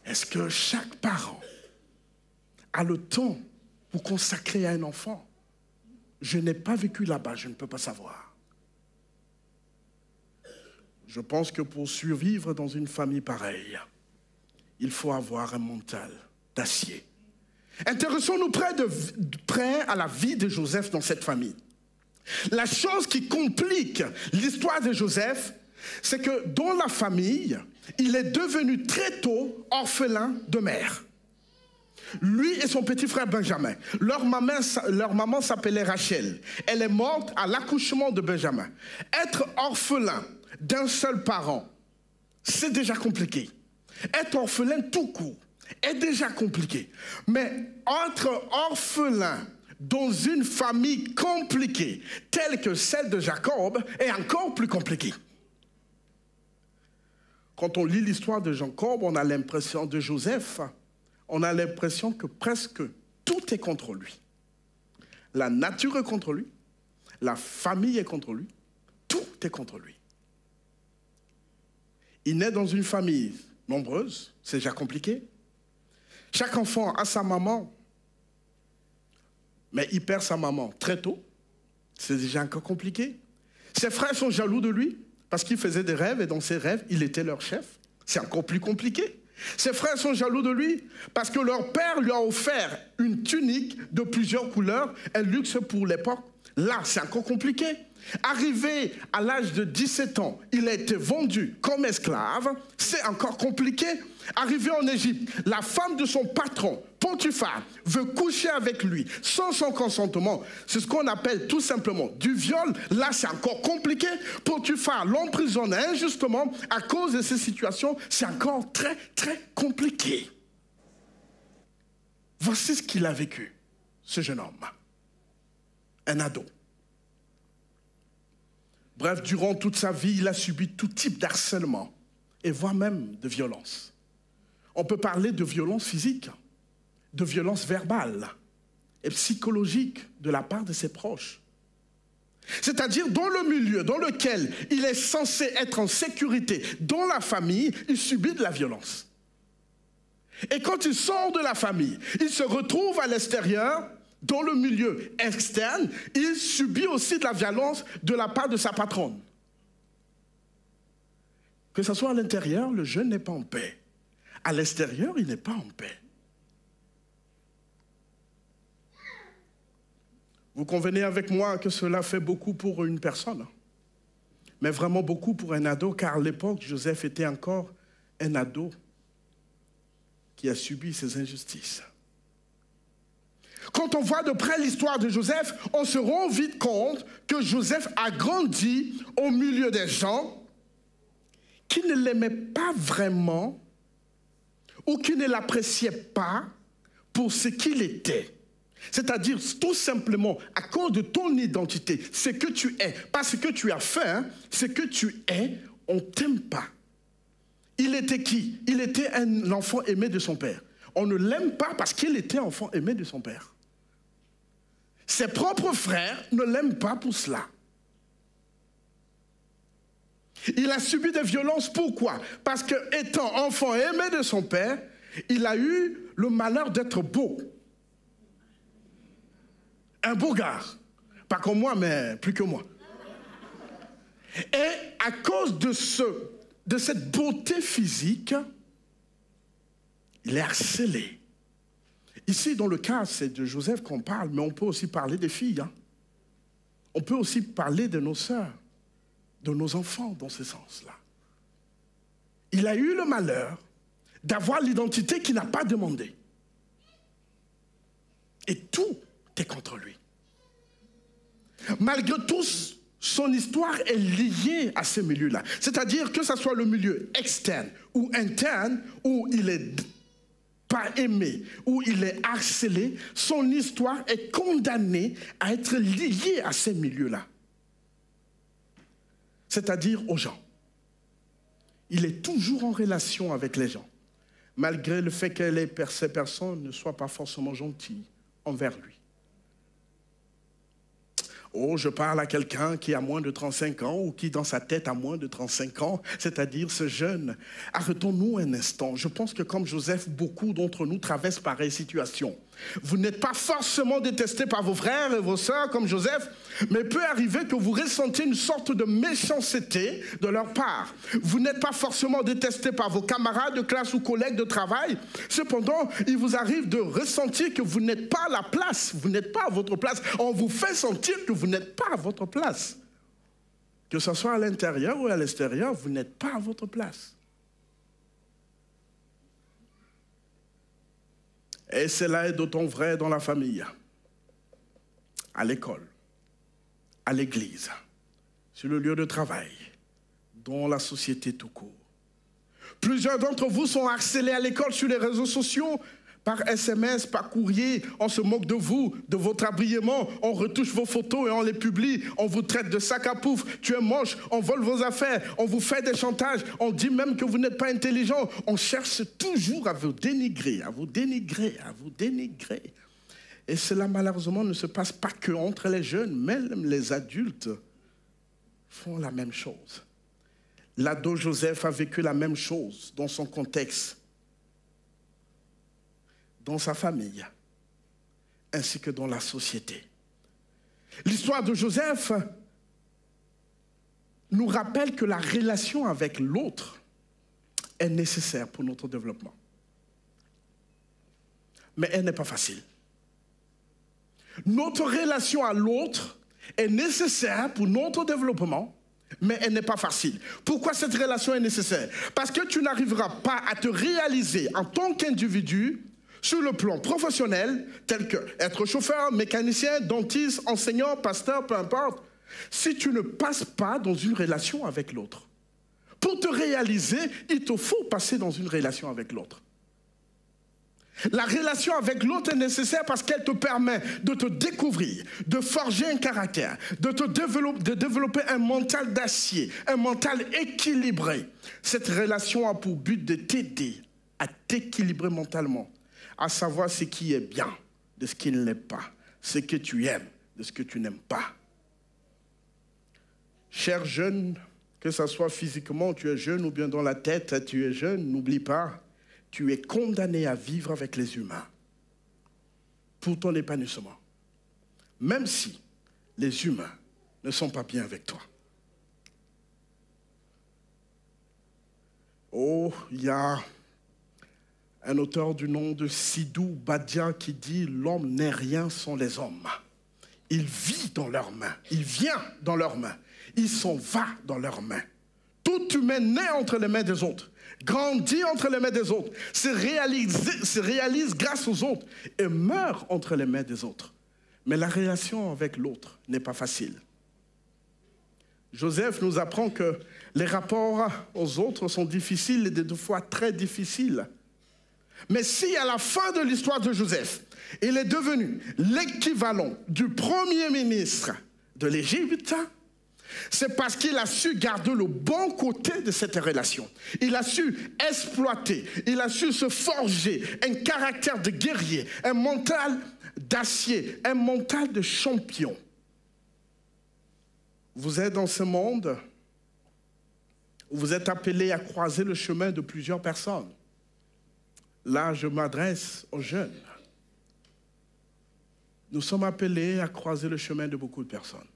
Est-ce que chaque parent a le temps pour consacrer à un enfant? Je n'ai pas vécu là-bas, je ne peux pas savoir. Je pense que pour survivre dans une famille pareille, il faut avoir un mental d'acier. Intéressons-nous près à la vie de Joseph dans cette famille. La chose qui complique l'histoire de Joseph, c'est que dans la famille, il est devenu très tôt orphelin de mère. Lui et son petit frère Benjamin. Leur maman s'appelait Rachel. Elle est morte à l'accouchement de Benjamin. Être orphelin d'un seul parent, c'est déjà compliqué. Être orphelin tout court est déjà compliqué. Mais être orphelin dans une famille compliquée, telle que celle de Jacob, est encore plus compliqué. Quand on lit l'histoire de Jacob, on a l'impression de Joseph, on a l'impression que presque tout est contre lui. La nature est contre lui, la famille est contre lui, tout est contre lui. Il naît dans une famille nombreuse, c'est déjà compliqué. Chaque enfant a sa maman, mais il perd sa maman très tôt, c'est déjà encore compliqué. Ses frères sont jaloux de lui parce qu'il faisait des rêves et dans ses rêves, il était leur chef. C'est encore plus compliqué. Ses frères sont jaloux de lui parce que leur père lui a offert une tunique de plusieurs couleurs, un luxe pour l'époque. Là, c'est encore compliqué. Arrivé à l'âge de 17 ans, il a été vendu comme esclave. C'est encore compliqué. Arrivé en Égypte, la femme de son patron, Potiphar, veut coucher avec lui sans son consentement. C'est ce qu'on appelle tout simplement du viol. Là, c'est encore compliqué. Potiphar l'emprisonne injustement à cause de ces situations. C'est encore très, très compliqué. Voici ce qu'il a vécu, ce jeune homme. Un ado. Bref, durant toute sa vie, il a subi tout type d'harcèlement et voire même de violence. On peut parler de violence physique, de violence verbale et psychologique de la part de ses proches. C'est-à-dire dans le milieu dans lequel il est censé être en sécurité, dans la famille, il subit de la violence. Et quand il sort de la famille, il se retrouve à l'extérieur, dans le milieu externe, il subit aussi de la violence de la part de sa patronne. Que ce soit à l'intérieur, le jeune n'est pas en paix. À l'extérieur, il n'est pas en paix. Vous convenez avec moi que cela fait beaucoup pour une personne, mais vraiment beaucoup pour un ado, car à l'époque, Joseph était encore un ado qui a subi ces injustices. Quand on voit de près l'histoire de Joseph, on se rend vite compte que Joseph a grandi au milieu des gens qui ne l'aimaient pas vraiment ou qui ne l'appréciaient pas pour ce qu'il était. C'est-à-dire tout simplement à cause de ton identité, ce que tu es, pas ce que tu as fait, hein, ce que tu es, on ne t'aime pas. Il était qui? Il était un enfant aimé de son père. On ne l'aime pas parce qu'il était enfant aimé de son père. Ses propres frères ne l'aiment pas pour cela. Il a subi des violences, pourquoi? Parce que étant enfant aimé de son père, il a eu le malheur d'être beau. Un beau gars. Pas comme moi, mais plus que moi. Et à cause de cette beauté physique, il est harcelé. Ici, dans le cas, c'est de Joseph qu'on parle, mais on peut aussi parler des filles. Hein. On peut aussi parler de nos sœurs, de nos enfants, dans ce sens-là. Il a eu le malheur d'avoir l'identité qu'il n'a pas demandée. Et tout est contre lui. Malgré tout, son histoire est liée à ce milieu-là. C'est-à-dire que ce soit le milieu externe ou interne, où il n'est pas aimé, où il est harcelé, son histoire est condamnée à être liée à ces milieux-là. C'est-à-dire aux gens. Il est toujours en relation avec les gens, malgré le fait que ces personnes ne soient pas forcément gentilles envers lui. Oh, je parle à quelqu'un qui a moins de 35 ans ou qui dans sa tête a moins de 35 ans, c'est-à-dire ce jeune. Arrêtons-nous un instant. Je pense que comme Joseph, beaucoup d'entre nous traversent pareille situation. Vous n'êtes pas forcément détesté par vos frères et vos sœurs comme Joseph, mais peut arriver que vous ressentiez une sorte de méchanceté de leur part. Vous n'êtes pas forcément détesté par vos camarades de classe ou collègues de travail. Cependant, il vous arrive de ressentir que vous n'êtes pas à la place, vous n'êtes pas à votre place. On vous fait sentir que vous n'êtes pas à votre place. Que ce soit à l'intérieur ou à l'extérieur, vous n'êtes pas à votre place. Et cela est d'autant vrai dans la famille, à l'école, à l'église, sur le lieu de travail, dans la société tout court. Plusieurs d'entre vous sont harcelés à l'école sur les réseaux sociaux, par SMS, par courrier, on se moque de vous, de votre habillement, on retouche vos photos et on les publie, on vous traite de sac à pouf, tu es moche, on vole vos affaires, on vous fait des chantages, on dit même que vous n'êtes pas intelligent, on cherche toujours à vous dénigrer, à vous dénigrer, à vous dénigrer. Et cela malheureusement ne se passe pas que entre les jeunes, même les adultes font la même chose. L'ado Joseph a vécu la même chose dans son contexte, dans sa famille, ainsi que dans la société. L'histoire de Joseph nous rappelle que la relation avec l'autre est nécessaire pour notre développement. Mais elle n'est pas facile. Notre relation à l'autre est nécessaire pour notre développement, mais elle n'est pas facile. Pourquoi cette relation est nécessaire? Parce que tu n'arriveras pas à te réaliser en tant qu'individu sur le plan professionnel, tel que être chauffeur, mécanicien, dentiste, enseignant, pasteur, peu importe, si tu ne passes pas dans une relation avec l'autre. Pour te réaliser, il te faut passer dans une relation avec l'autre. La relation avec l'autre est nécessaire parce qu'elle te permet de te découvrir, de forger un caractère, de développer un mental d'acier, un mental équilibré. Cette relation a pour but de t'aider à t'équilibrer mentalement, à savoir ce qui est bien de ce qui ne l'est pas, ce que tu aimes de ce que tu n'aimes pas. Cher jeune, que ce soit physiquement, tu es jeune ou bien dans la tête, tu es jeune, n'oublie pas, tu es condamné à vivre avec les humains pour ton épanouissement. même si les humains ne sont pas bien avec toi. Oh, il y a un auteur du nom de Sidou Badia qui dit « L'homme n'est rien sans les hommes. Il vit dans leurs mains, il vient dans leurs mains, il s'en va dans leurs mains. Tout humain naît entre les mains des autres, grandit entre les mains des autres, se réalise grâce aux autres et meurt entre les mains des autres. Mais la relation avec l'autre n'est pas facile. » Joseph nous apprend que les rapports aux autres sont difficiles et des fois très difficiles. Mais si à la fin de l'histoire de Joseph, il est devenu l'équivalent du premier ministre de l'Égypte, c'est parce qu'il a su garder le bon côté de cette relation. Il a su exploiter, il a su se forger un caractère de guerrier, un mental d'acier, un mental de champion. Vous êtes dans ce monde où vous êtes appelés à croiser le chemin de plusieurs personnes. Là, je m'adresse aux jeunes. Nous sommes appelés à croiser le chemin de beaucoup de personnes.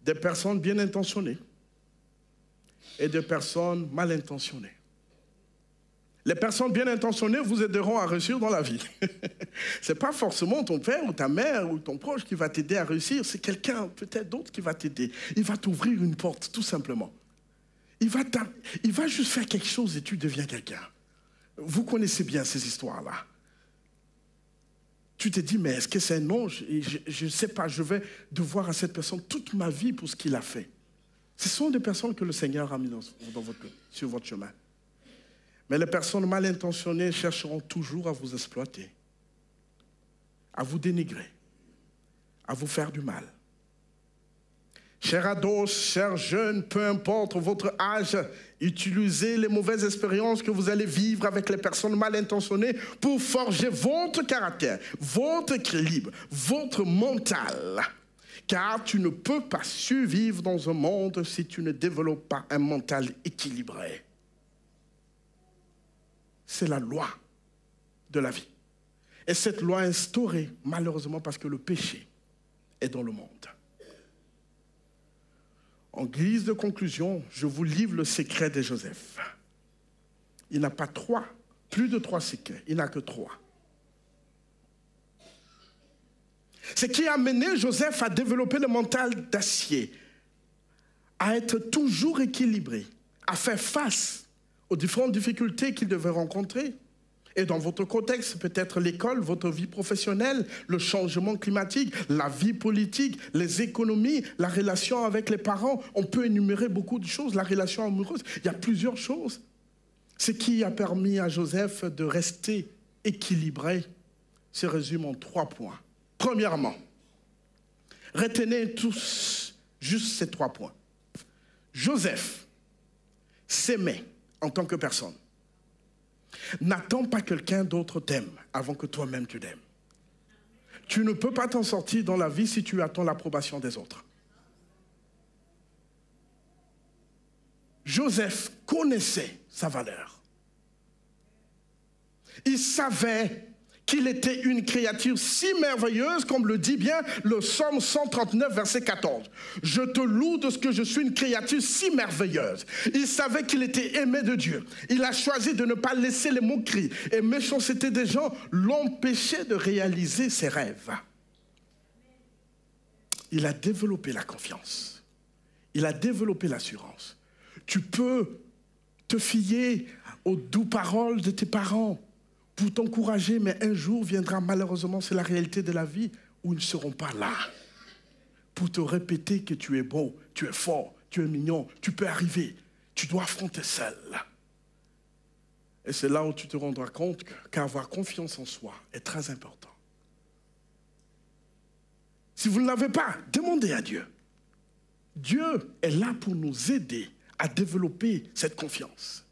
Des personnes bien intentionnées et des personnes mal intentionnées. Les personnes bien intentionnées vous aideront à réussir dans la vie. Ce n'est pas forcément ton père ou ta mère ou ton proche qui va t'aider à réussir, c'est quelqu'un peut-être d'autre qui va t'aider. Il va t'ouvrir une porte, tout simplement. Il va juste faire quelque chose et tu deviens quelqu'un. Vous connaissez bien ces histoires-là. Tu te dis, mais est-ce que c'est un ange? Je ne sais pas, je vais devoir à cette personne toute ma vie pour ce qu'il a fait. Ce sont des personnes que le Seigneur a mis sur votre chemin. Mais les personnes mal intentionnées chercheront toujours à vous exploiter, à vous dénigrer, à vous faire du mal. Chers ados, chers jeunes, peu importe votre âge, utilisez les mauvaises expériences que vous allez vivre avec les personnes mal intentionnées pour forger votre caractère, votre équilibre, votre mental. Car tu ne peux pas survivre dans un monde si tu ne développes pas un mental équilibré. C'est la loi de la vie. Et cette loi est instaurée, malheureusement, parce que le péché est dans le monde. En guise de conclusion, je vous livre le secret de Joseph. Il n'a pas plus de 3 secrets, il n'a que 3. Ce qui a amené Joseph à développer le mental d'acier, à être toujours équilibré, à faire face aux différentes difficultés qu'il devait rencontrer. Et dans votre contexte, peut-être l'école, votre vie professionnelle, le changement climatique, la vie politique, les économies, la relation avec les parents. On peut énumérer beaucoup de choses, la relation amoureuse. Il y a plusieurs choses. Ce qui a permis à Joseph de rester équilibré se résume en 3 points. Premièrement, retenez tous juste ces 3 points. Joseph s'aimait en tant que personne. N'attends pas que quelqu'un d'autre t'aime avant que toi-même tu l'aimes. Tu ne peux pas t'en sortir dans la vie si tu attends l'approbation des autres. Joseph connaissait sa valeur. Il savait qu'il était une créature si merveilleuse, comme le dit bien le psaume 139, verset 14. « Je te loue de ce que je suis une créature si merveilleuse. » Il savait qu'il était aimé de Dieu. Il a choisi de ne pas laisser les moqueries et méchanceté des gens l'empêcher de réaliser ses rêves. Il a développé la confiance. Il a développé l'assurance. Tu peux te fier aux douces paroles de tes parents pour t'encourager, mais un jour viendra, malheureusement, c'est la réalité de la vie, où ils ne seront pas là pour te répéter que tu es beau, tu es fort, tu es mignon, tu peux arriver, tu dois affronter seul. Et c'est là où tu te rendras compte qu'avoir confiance en soi est très important. Si vous ne l'avez pas, demandez à Dieu. Dieu est là pour nous aider à développer cette confiance.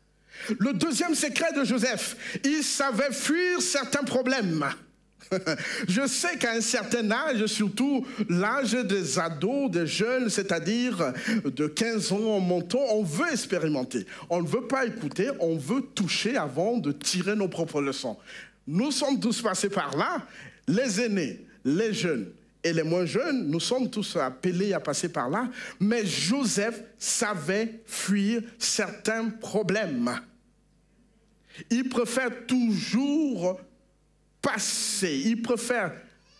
Le deuxième secret de Joseph, il savait fuir certains problèmes. Je sais qu'à un certain âge, surtout l'âge des ados, des jeunes, c'est-à-dire de 15 ans en montant, on veut expérimenter. On ne veut pas écouter, on veut toucher avant de tirer nos propres leçons. Nous sommes tous passés par là, les aînés, les jeunes et les moins jeunes, nous sommes tous appelés à passer par là, mais Joseph savait fuir certains problèmes. Il préfère toujours passer, il préfère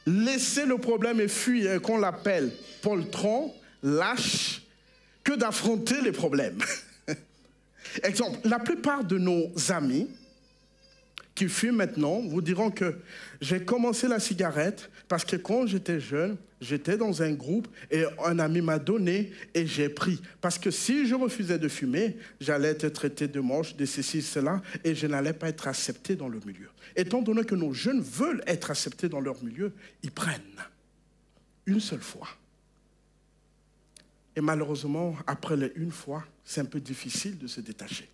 laisser le problème et fuir, qu'on l'appelle poltron, lâche, que d'affronter les problèmes. Exemple, la plupart de nos amis qui fument maintenant vous diront que j'ai commencé la cigarette parce que quand j'étais jeune, j'étais dans un groupe et un ami m'a donné et j'ai pris. Parce que si je refusais de fumer, j'allais être traité de moche, de ceci, cela, et je n'allais pas être accepté dans le milieu. Étant donné que nos jeunes veulent être acceptés dans leur milieu, ils prennent une seule fois. Et malheureusement, après les une fois, c'est un peu difficile de se détacher.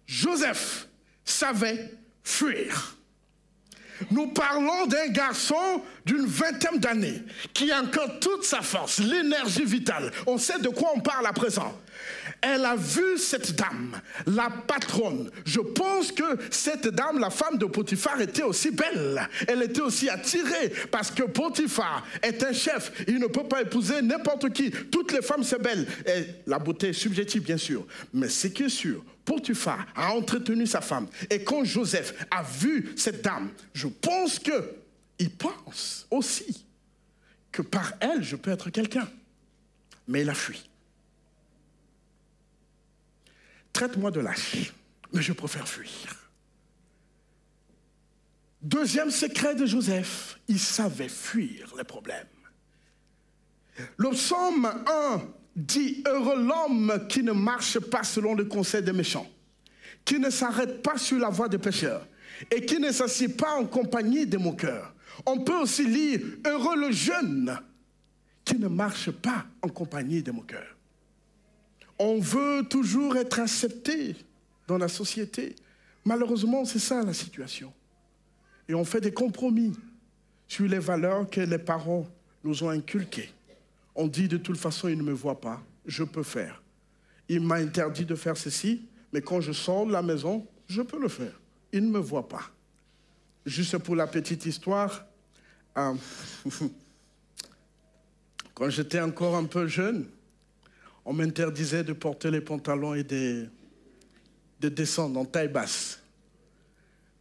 Joseph savait fuir. Nous parlons d'un garçon d'une vingtaine d'années qui a encore toute sa force, l'énergie vitale. On sait de quoi on parle à présent. Elle a vu cette dame, la patronne. Je pense que cette dame, la femme de Potiphar, était aussi belle. Elle était aussi attirée parce que Potiphar est un chef. Il ne peut pas épouser n'importe qui. Toutes les femmes, c'est belle. Et la beauté est subjective, bien sûr. Mais ce qui est sûr, Potiphar a entretenu sa femme. Et quand Joseph a vu cette dame, je pense qu'il pense aussi que par elle, je peux être quelqu'un. Mais il a fui. Traite-moi de lâche, mais je préfère fuir. Deuxième secret de Joseph, il savait fuir les problèmes. Le psaume 1 dit « Heureux l'homme qui ne marche pas selon le conseil des méchants, qui ne s'arrête pas sur la voie des pécheurs et qui ne s'assied pas en compagnie des moqueurs. » On peut aussi lire « Heureux le jeune qui ne marche pas en compagnie des moqueurs. » On veut toujours être accepté dans la société. Malheureusement, c'est ça la situation. Et on fait des compromis sur les valeurs que les parents nous ont inculquées. On dit de toute façon, il ne me voit pas, je peux faire. Il m'a interdit de faire ceci, mais quand je sors de la maison, je peux le faire. Il ne me voit pas. Juste pour la petite histoire, quand j'étais encore un peu jeune, on m'interdisait de porter les pantalons et de descendre en taille basse.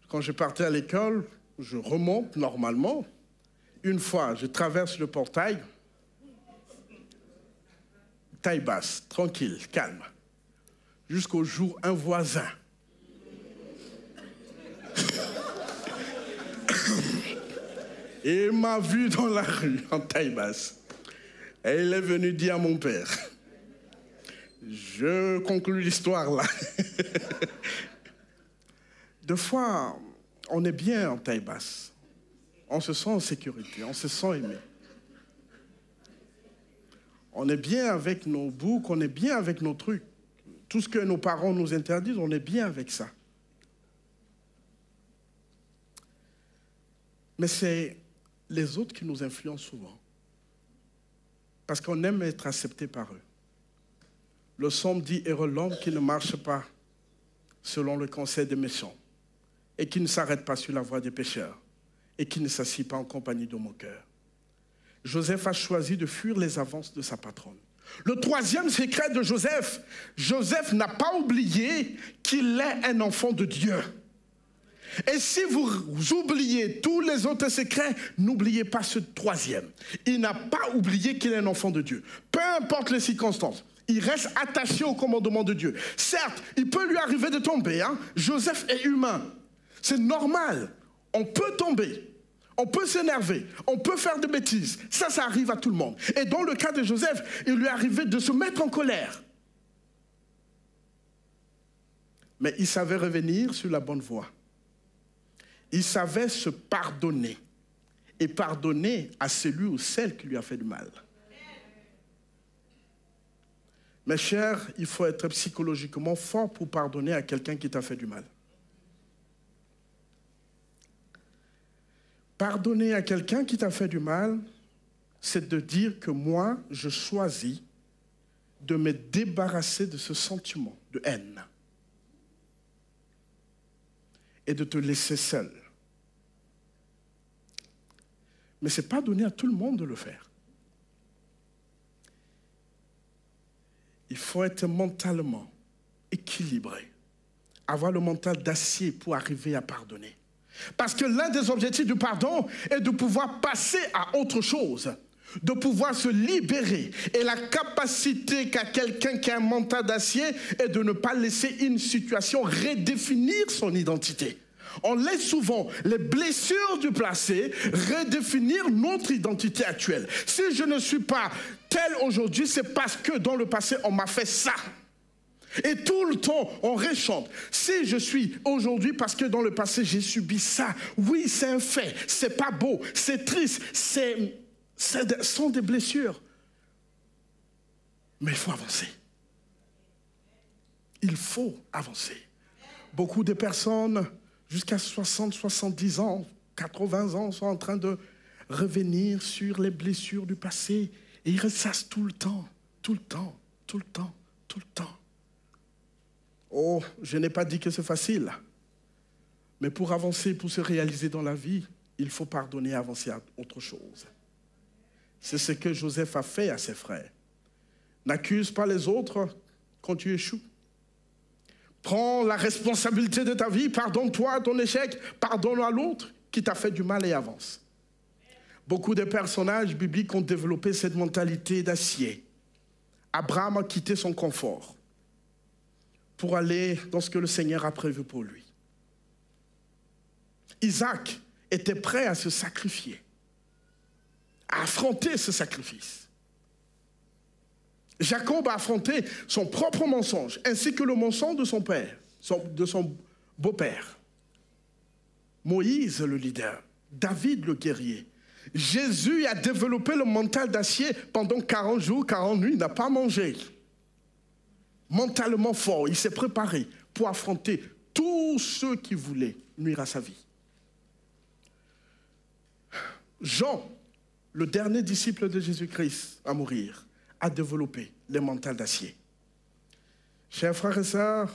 Quand je partais à l'école, je remonte normalement. Une fois, je traverse le portail, taille basse, tranquille, calme. Jusqu'au jour, un voisin il m'a vu dans la rue en taille basse. Et il est venu dire à mon père. Je conclus l'histoire là. Deux fois, on est bien en taille basse. On se sent en sécurité, on se sent aimé. On est bien avec nos boucs, on est bien avec nos trucs. Tout ce que nos parents nous interdisent, on est bien avec ça. Mais c'est les autres qui nous influencent souvent. Parce qu'on aime être accepté par eux. Le psaume dit « Heureux l'homme qui ne marche pas selon le conseil des méchants et qui ne s'arrête pas sur la voie des pécheurs et qui ne s'assied pas en compagnie de moqueurs. » Joseph a choisi de fuir les avances de sa patronne. Le troisième secret de Joseph, Joseph n'a pas oublié qu'il est un enfant de Dieu. Et si vous oubliez tous les autres secrets, n'oubliez pas ce troisième. Il n'a pas oublié qu'il est un enfant de Dieu. Peu importe les circonstances. Il reste attaché au commandement de Dieu. Certes, il peut lui arriver de tomber. Joseph est humain. C'est normal. On peut tomber. On peut s'énerver. On peut faire des bêtises. Ça arrive à tout le monde. Et dans le cas de Joseph, il lui est arrivé de se mettre en colère. Mais il savait revenir sur la bonne voie. Il savait se pardonner. Et pardonner à celui ou celle qui lui a fait du mal. Mes chers, il faut être psychologiquement fort pour pardonner à quelqu'un qui t'a fait du mal. Pardonner à quelqu'un qui t'a fait du mal, c'est de dire que moi, je choisis de me débarrasser de ce sentiment de haine et de te laisser seul. Mais ce n'est pas donné à tout le monde de le faire. Il faut être mentalement équilibré. Avoir le mental d'acier pour arriver à pardonner. Parce que l'un des objectifs du pardon est de pouvoir passer à autre chose, de pouvoir se libérer. Et la capacité qu'a quelqu'un qui a un mental d'acier est de ne pas laisser une situation redéfinir son identité. On laisse souvent les blessures du passé redéfinir notre identité actuelle. Si je ne suis pas tel aujourd'hui, c'est parce que dans le passé, on m'a fait ça. Et tout le temps, on réchante. Si je suis aujourd'hui parce que dans le passé, j'ai subi ça. Oui, c'est un fait. C'est pas beau. C'est triste. Ce sont des blessures. Mais il faut avancer. Il faut avancer. Beaucoup de personnes, jusqu'à 60, 70 ans, 80 ans, sont en train de revenir sur les blessures du passé. Et ils ressassent tout le temps, tout le temps, tout le temps, tout le temps. Oh, je n'ai pas dit que c'est facile. Mais pour avancer, pour se réaliser dans la vie, il faut pardonner et avancer à autre chose. C'est ce que Joseph a fait à ses frères. N'accuse pas les autres quand tu échoues. Prends la responsabilité de ta vie, pardonne-toi ton échec, pardonne à l'autre qui t'a fait du mal et avance. Beaucoup de personnages bibliques ont développé cette mentalité d'acier. Abraham a quitté son confort pour aller dans ce que le Seigneur a prévu pour lui. Isaac était prêt à se sacrifier, à affronter ce sacrifice. Jacob a affronté son propre mensonge, ainsi que le mensonge de son père, de son beau-père. Moïse, le leader, David, le guerrier. Jésus a développé le mental d'acier pendant 40 jours, 40 nuits, il n'a pas mangé. Mentalement fort, il s'est préparé pour affronter tous ceux qui voulaient nuire à sa vie. Jean, le dernier disciple de Jésus-Christ à mourir, a développé le mental d'acier. Chers frères et sœurs,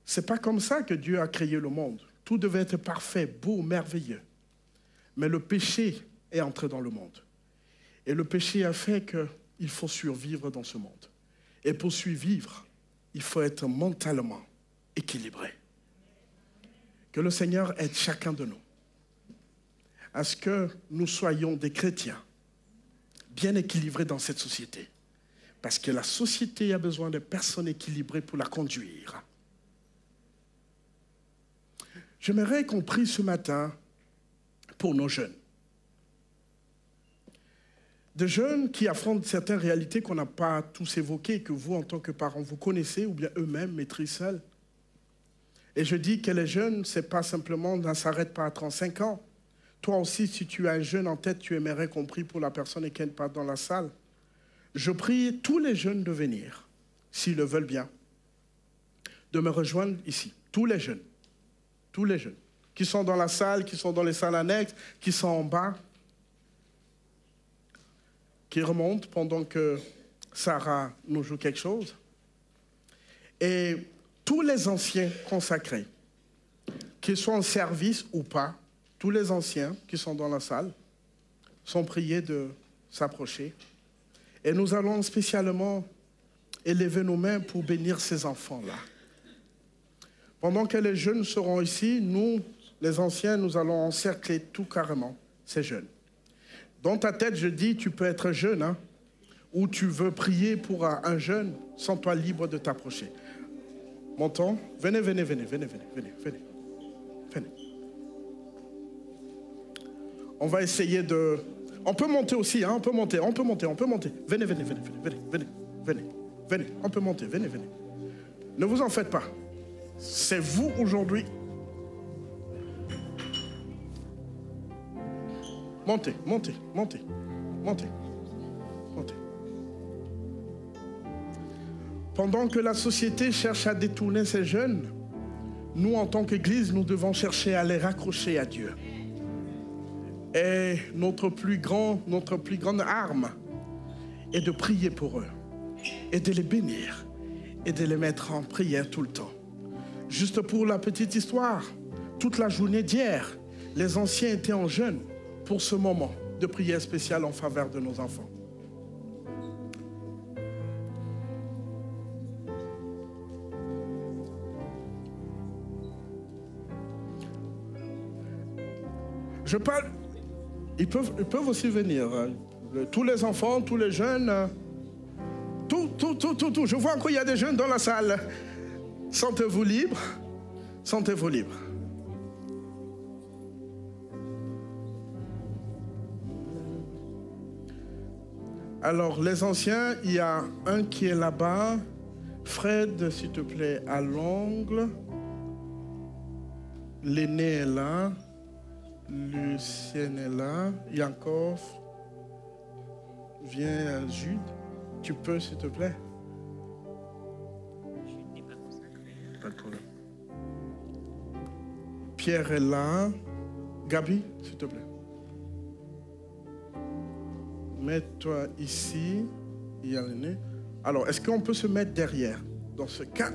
ce n'est pas comme ça que Dieu a créé le monde. Tout devait être parfait, beau, merveilleux. Mais le péché est entré dans le monde. Et le péché a fait qu'il faut survivre dans ce monde. Et pour survivre, il faut être mentalement équilibré. Que le Seigneur aide chacun de nous à ce que nous soyons des chrétiens bien équilibrés dans cette société. Parce que la société a besoin de personnes équilibrées pour la conduire. J'aimerais qu'on prie ce matin pour nos jeunes. Des jeunes qui affrontent certaines réalités qu'on n'a pas tous évoquées, que vous, en tant que parents, vous connaissez ou bien eux-mêmes maîtrisent seuls. Et je dis que les jeunes, ce n'est pas simplement, ne s'arrête pas à 35 ans. Toi aussi, si tu as un jeune en tête, tu aimerais qu'on prie pour la personne et qu'elle n'est pas dans la salle. Je prie tous les jeunes de venir, s'ils le veulent bien, de me rejoindre ici. Tous les jeunes, qui sont dans la salle, qui sont dans les salles annexes, qui sont en bas, qui remontent pendant que Sarah nous joue quelque chose. Et tous les anciens consacrés, qu'ils soient en service ou pas, tous les anciens qui sont dans la salle sont priés de s'approcher. Et nous allons spécialement élever nos mains pour bénir ces enfants-là. Pendant que les jeunes seront ici, nous, les anciens, nous allons encercler tout carrément ces jeunes. Dans ta tête, je dis, tu peux être jeune, hein, ou tu veux prier pour un jeune, sens-toi libre de t'approcher. Montons, venez. On va essayer de... On peut monter aussi, hein, on peut monter. Venez. On peut monter, venez. Ne vous en faites pas. C'est vous aujourd'hui. Montez. Pendant que la société cherche à détourner ces jeunes, nous, en tant qu'Église, nous devons chercher à les raccrocher à Dieu. Et notre plus grande arme est de prier pour eux, et de les bénir, et de les mettre en prière tout le temps. Juste pour la petite histoire, toute la journée d'hier, les anciens étaient en jeûne pour ce moment de prière spéciale en faveur de nos enfants. Je parle, ils peuvent aussi venir, tous les enfants, tous les jeunes, tout. Je vois qu'il y a des jeunes dans la salle. Sentez-vous libres, sentez-vous libres. Alors, les anciens, il y a un qui est là-bas. Fred, s'il te plaît, à l'angle. L'aîné est là. Lucienne est là. Il y a encore. Viens, Jude. Tu peux, s'il te plaît? Pas de problème. Pierre est là. Gabi, s'il te plaît. Mets-toi ici. Il y a l'aîné. Alors, est-ce qu'on peut se mettre derrière? Dans ce cas,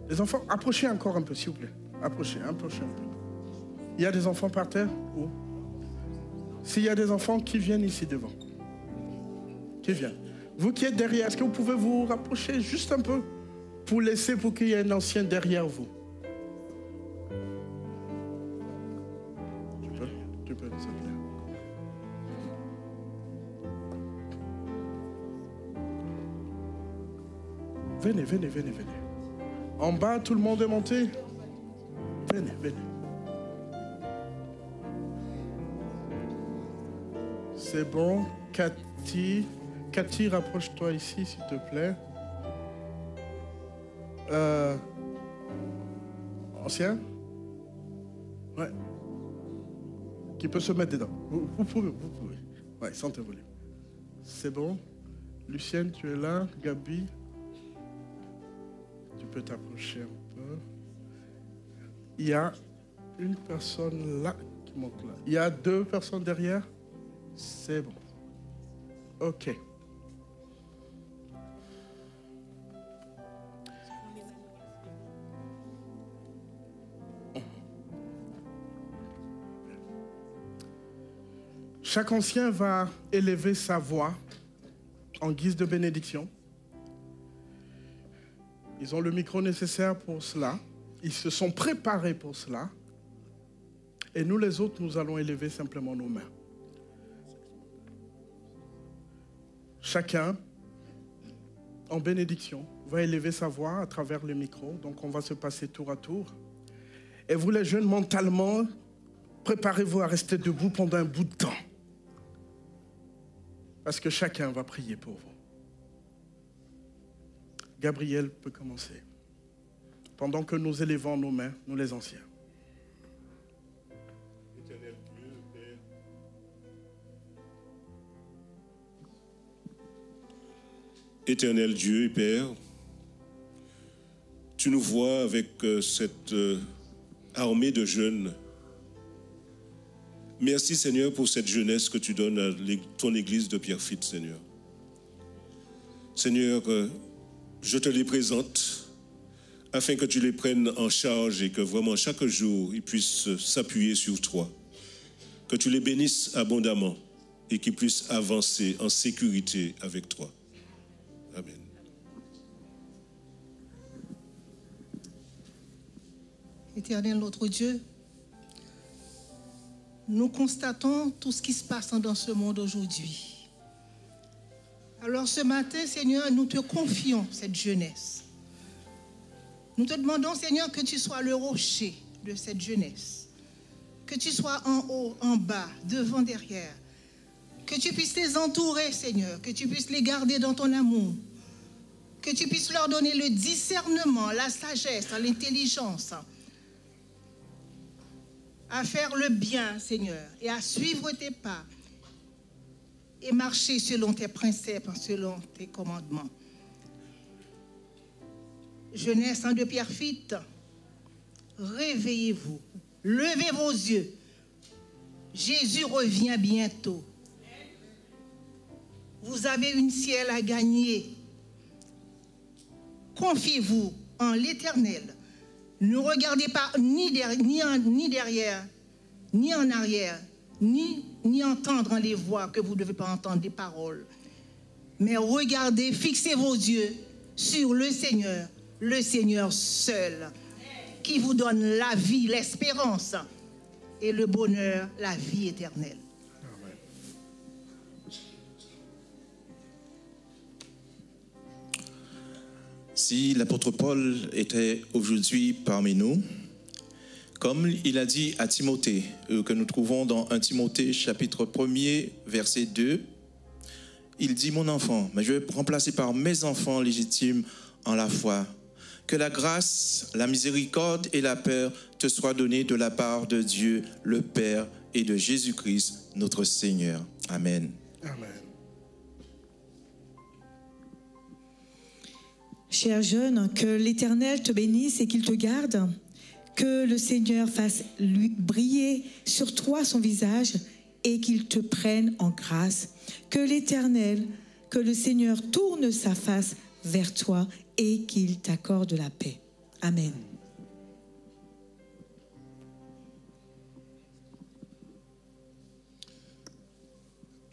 les enfants, approchez encore un peu, s'il vous plaît. Approchez un peu. Il y a des enfants par terre? Où? S'il y a des enfants qui viennent ici devant. Qui viennent. Vous qui êtes derrière, est-ce que vous pouvez vous rapprocher juste un peu pour laisser pour qu'il y ait un ancien derrière vous? Tu peux, s'il te plaît. Venez. En bas, tout le monde est monté. Venez. C'est bon. Cathy, rapproche-toi ici, s'il te plaît. Ancien? Ouais. Qui peut se mettre dedans? Vous pouvez. Ouais, sentez-vous libre. C'est bon. Lucienne, tu es là. Gabi, tu peux t'approcher un peu. Il y a une personne là qui monte là. Il y a 2 personnes derrière. C'est bon. OK. Chaque ancien va élever sa voix en guise de bénédiction. Ils ont le micro nécessaire pour cela. Ils se sont préparés pour cela. Et nous, les autres, nous allons élever simplement nos mains. Chacun, en bénédiction, va élever sa voix à travers le micro. Donc, on va se passer tour à tour. Et vous, les jeunes, mentalement, préparez-vous à rester debout pendant un bout de temps. Parce que chacun va prier pour vous. Gabriel peut commencer. Pendant que nous élevons nos mains, nous les anciens. Éternel Dieu et Père, tu nous vois avec cette armée de jeunes. Merci Seigneur pour cette jeunesse que tu donnes à ton église de Pierrefitte, Seigneur. Seigneur, je te les présente afin que tu les prennes en charge et que vraiment chaque jour ils puissent s'appuyer sur toi. Que tu les bénisses abondamment et qu'ils puissent avancer en sécurité avec toi. Amen. Éternel notre Dieu, nous constatons tout ce qui se passe dans ce monde aujourd'hui. Alors ce matin, Seigneur, nous te confions cette jeunesse. Nous te demandons, Seigneur, que tu sois le rocher de cette jeunesse. Que tu sois en haut, en bas, devant, derrière. Que tu puisses les entourer, Seigneur. Que tu puisses les garder dans ton amour. Que tu puisses leur donner le discernement, la sagesse, l'intelligence. À faire le bien, Seigneur, et à suivre tes pas, et marcher selon tes principes, selon tes commandements. Jeunesse de Pierrefitte, réveillez-vous, levez vos yeux. Jésus revient bientôt. Vous avez une ciel à gagner. Confiez-vous en l'Éternel. Ne regardez pas ni derrière, ni en arrière. ni entendre les voix que vous ne devez pas entendre, des paroles. Mais regardez, fixez vos yeux sur le Seigneur seul, qui vous donne la vie, l'espérance et le bonheur, la vie éternelle. Amen. Si l'apôtre Paul était aujourd'hui parmi nous, comme il a dit à Timothée, que nous trouvons dans 1 Timothée chapitre 1er, verset 2, il dit « Mon enfant, mais je vais remplacer par mes enfants légitimes en la foi. Que la grâce, la miséricorde et la paix te soient données de la part de Dieu, le Père, et de Jésus-Christ, notre Seigneur. Amen. » Amen. Cher jeune, que l'Éternel te bénisse et qu'il te garde, que le Seigneur fasse lui briller sur toi son visage et qu'il te prenne en grâce, que l'Éternel, que le Seigneur tourne sa face vers toi et qu'il t'accorde la paix. Amen.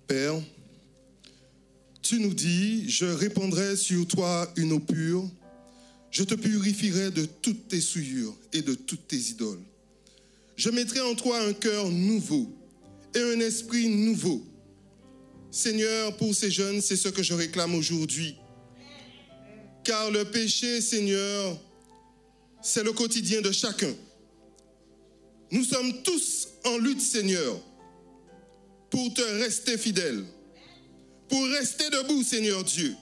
Père, tu nous dis, je répandrai sur toi une eau pure, je te purifierai de toutes tes souillures et de toutes tes idoles. Je mettrai en toi un cœur nouveau et un esprit nouveau. Seigneur, pour ces jeunes, c'est ce que je réclame aujourd'hui. Car le péché, Seigneur, c'est le quotidien de chacun. Nous sommes tous en lutte, Seigneur, pour te rester fidèle, pour rester debout, Seigneur Dieu.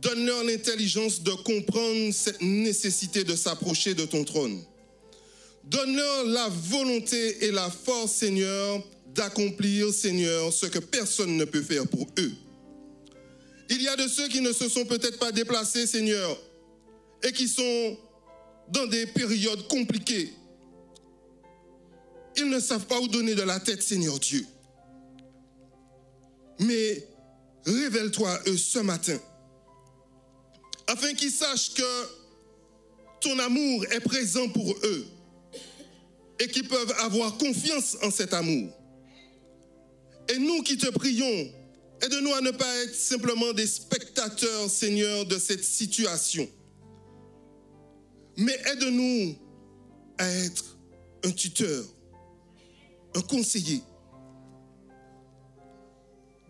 Donne-leur l'intelligence de comprendre cette nécessité de s'approcher de ton trône. Donne-leur la volonté et la force, Seigneur, d'accomplir, Seigneur, ce que personne ne peut faire pour eux. Il y a de ceux qui ne se sont peut-être pas déplacés, Seigneur, et qui sont dans des périodes compliquées. Ils ne savent pas où donner de la tête, Seigneur Dieu. Mais révèle-toi à eux ce matin, afin qu'ils sachent que ton amour est présent pour eux et qu'ils peuvent avoir confiance en cet amour. Et nous qui te prions, aide-nous à ne pas être simplement des spectateurs, Seigneur, de cette situation, mais aide-nous à être un tuteur, un conseiller.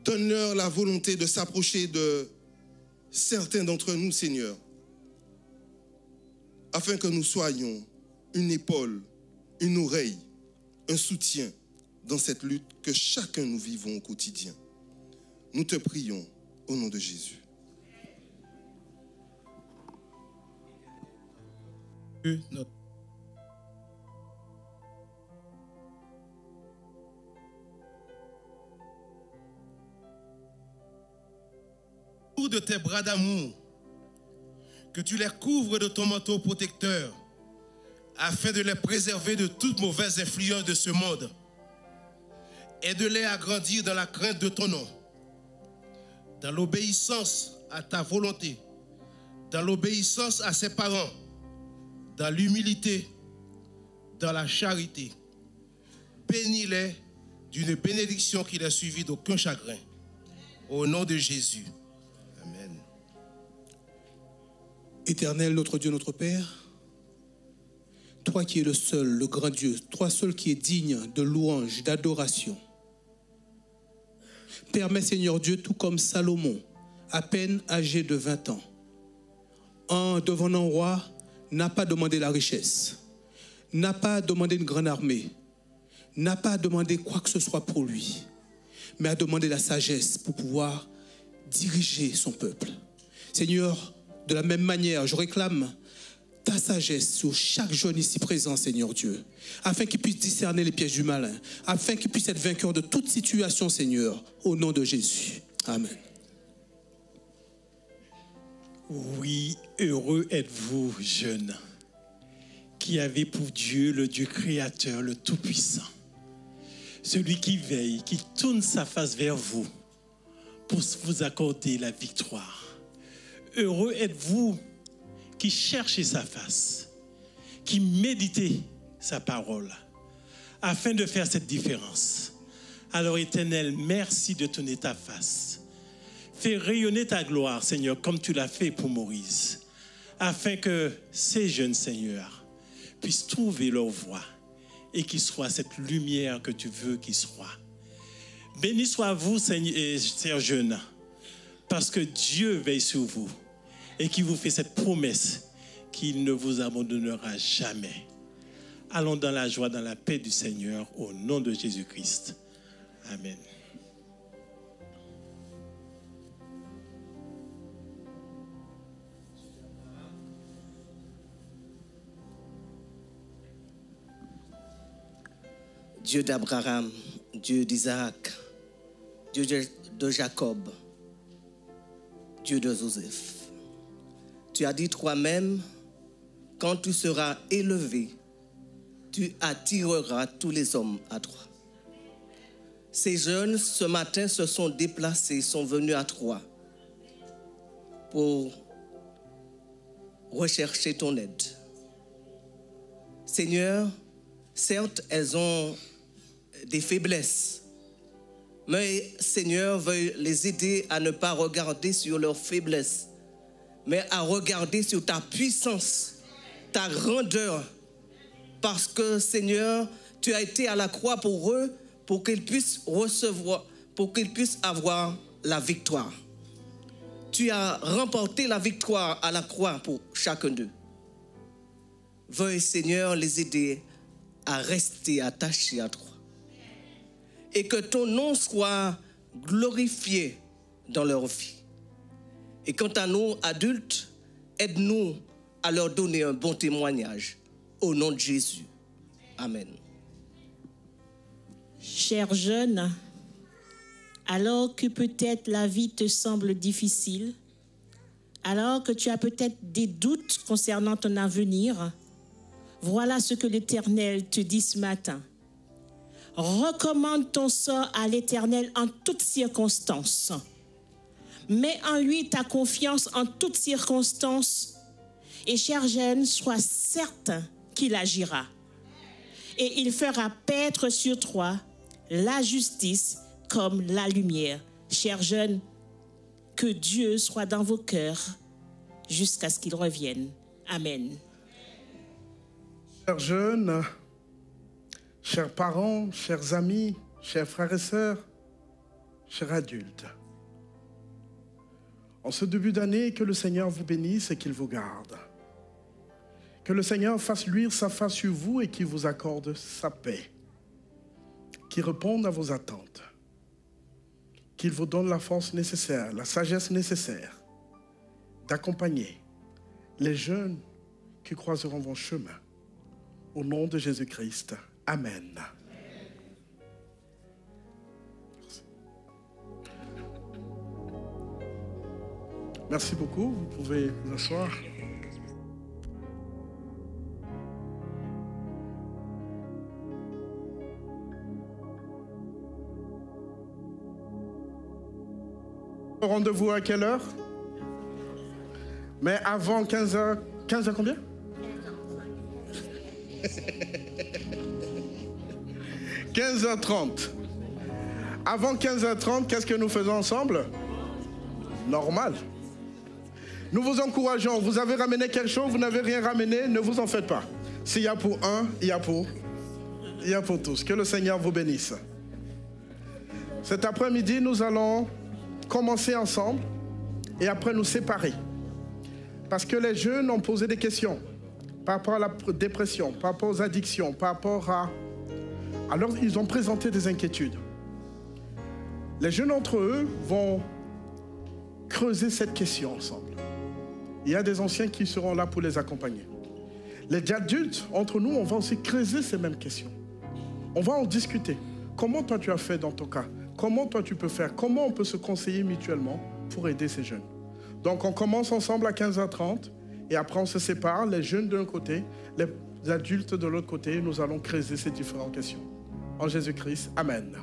Donne-leur la volonté de s'approcher de certains d'entre nous, Seigneur, afin que nous soyons une épaule, une oreille, un soutien dans cette lutte que chacun nous vivons au quotidien. Nous te prions au nom de Jésus. De tes bras d'amour, que tu les couvres de ton manteau protecteur, afin de les préserver de toute mauvaise influence de ce monde. Aide-les à grandir dans la crainte de ton nom, dans l'obéissance à ta volonté, dans l'obéissance à ses parents, dans l'humilité, dans la charité. Bénis-les d'une bénédiction qui les suivit d'aucun chagrin. Au nom de Jésus. Amen. Éternel, notre Dieu, notre Père, toi qui es le seul, le grand Dieu, toi seul qui es digne de louange, d'adoration. Permets, Seigneur Dieu, tout comme Salomon, à peine âgé de 20 ans, en devenant roi, n'a pas demandé la richesse, n'a pas demandé une grande armée, n'a pas demandé quoi que ce soit pour lui, mais a demandé la sagesse pour pouvoir diriger son peuple. Seigneur, de la même manière, je réclame ta sagesse sur chaque jeune ici présent, Seigneur Dieu, afin qu'il puisse discerner les pièges du malin, afin qu'il puisse être vainqueur de toute situation, Seigneur, au nom de Jésus. Amen. Oui, heureux êtes-vous, jeunes, qui avez pour Dieu le Dieu créateur, le Tout-Puissant, celui qui veille, qui tourne sa face vers vous pour vous accorder la victoire. Heureux êtes-vous qui cherchez sa face, qui méditez sa parole, afin de faire cette différence. Alors, Éternel, merci de tourner ta face. Fais rayonner ta gloire, Seigneur, comme tu l'as fait pour Moïse, afin que ces jeunes, Seigneur, puissent trouver leur voie et qu'ils soient cette lumière que tu veux qu'ils soient. Béni sois-vous, Seigneur, chers jeunes, parce que Dieu veille sur vous et qu'il vous fait cette promesse qu'il ne vous abandonnera jamais. Allons dans la joie, dans la paix du Seigneur, au nom de Jésus-Christ. Amen. Dieu d'Abraham, Dieu d'Isaac, Dieu de Jacob, Dieu de Joseph. Tu as dit toi-même, quand tu seras élevé, tu attireras tous les hommes à toi. Ces jeunes, ce matin, se sont déplacés, sont venus à toi pour rechercher ton aide. Seigneur, certes, elles ont des faiblesses, mais Seigneur veut les aider à ne pas regarder sur leurs faiblesses, mais à regarder sur ta puissance, ta grandeur, parce que Seigneur, tu as été à la croix pour eux, pour qu'ils puissent recevoir, pour qu'ils puissent avoir la victoire. Tu as remporté la victoire à la croix pour chacun d'eux. Veuille, Seigneur, les aider à rester attachés à toi. Et que ton nom soit glorifié dans leur vie. Et quant à nous, adultes, aide-nous à leur donner un bon témoignage. Au nom de Jésus. Amen. Chers jeunes, alors que peut-être la vie te semble difficile, alors que tu as peut-être des doutes concernant ton avenir, voilà ce que l'Éternel te dit ce matin. Recommande ton sort à l'Éternel en toutes circonstances. Mets en lui ta confiance en toutes circonstances. Et cher jeune, sois certain qu'il agira. Et il fera paître sur toi la justice comme la lumière. Chers jeunes, que Dieu soit dans vos cœurs jusqu'à ce qu'il revienne. Amen. Chers jeunes, chers parents, chers amis, chers frères et sœurs, chers adultes, en ce début d'année, que le Seigneur vous bénisse et qu'il vous garde. Que le Seigneur fasse luire sa face sur vous et qu'il vous accorde sa paix. Qu'il réponde à vos attentes. Qu'il vous donne la force nécessaire, la sagesse nécessaire d'accompagner les jeunes qui croiseront vos chemins. Au nom de Jésus-Christ. Amen. Merci beaucoup. Vous pouvez vous asseoir. Rendez-vous à quelle heure? Mais avant 15h. 15h combien? 15h30. Avant 15h30, qu'est-ce que nous faisons ensemble? Normal. Nous vous encourageons. Vous avez ramené quelque chose, vous n'avez rien ramené, ne vous en faites pas. S'il y a pour un, il y a pour tous. Que le Seigneur vous bénisse. Cet après-midi, nous allons commencer ensemble et après nous séparer. Parce que les jeunes ont posé des questions par rapport à la dépression, par rapport aux addictions, par rapport à... Alors, ils ont présenté des inquiétudes. Les jeunes entre eux vont creuser cette question ensemble. Il y a des anciens qui seront là pour les accompagner. Les adultes, entre nous, on va aussi creuser ces mêmes questions. On va en discuter. Comment toi tu as fait dans ton cas? Comment toi tu peux faire? Comment on peut se conseiller mutuellement pour aider ces jeunes? Donc on commence ensemble à 15h30 et après on se sépare, les jeunes d'un côté, les adultes de l'autre côté. Nous allons creuser ces différentes questions. En Jésus-Christ, Amen.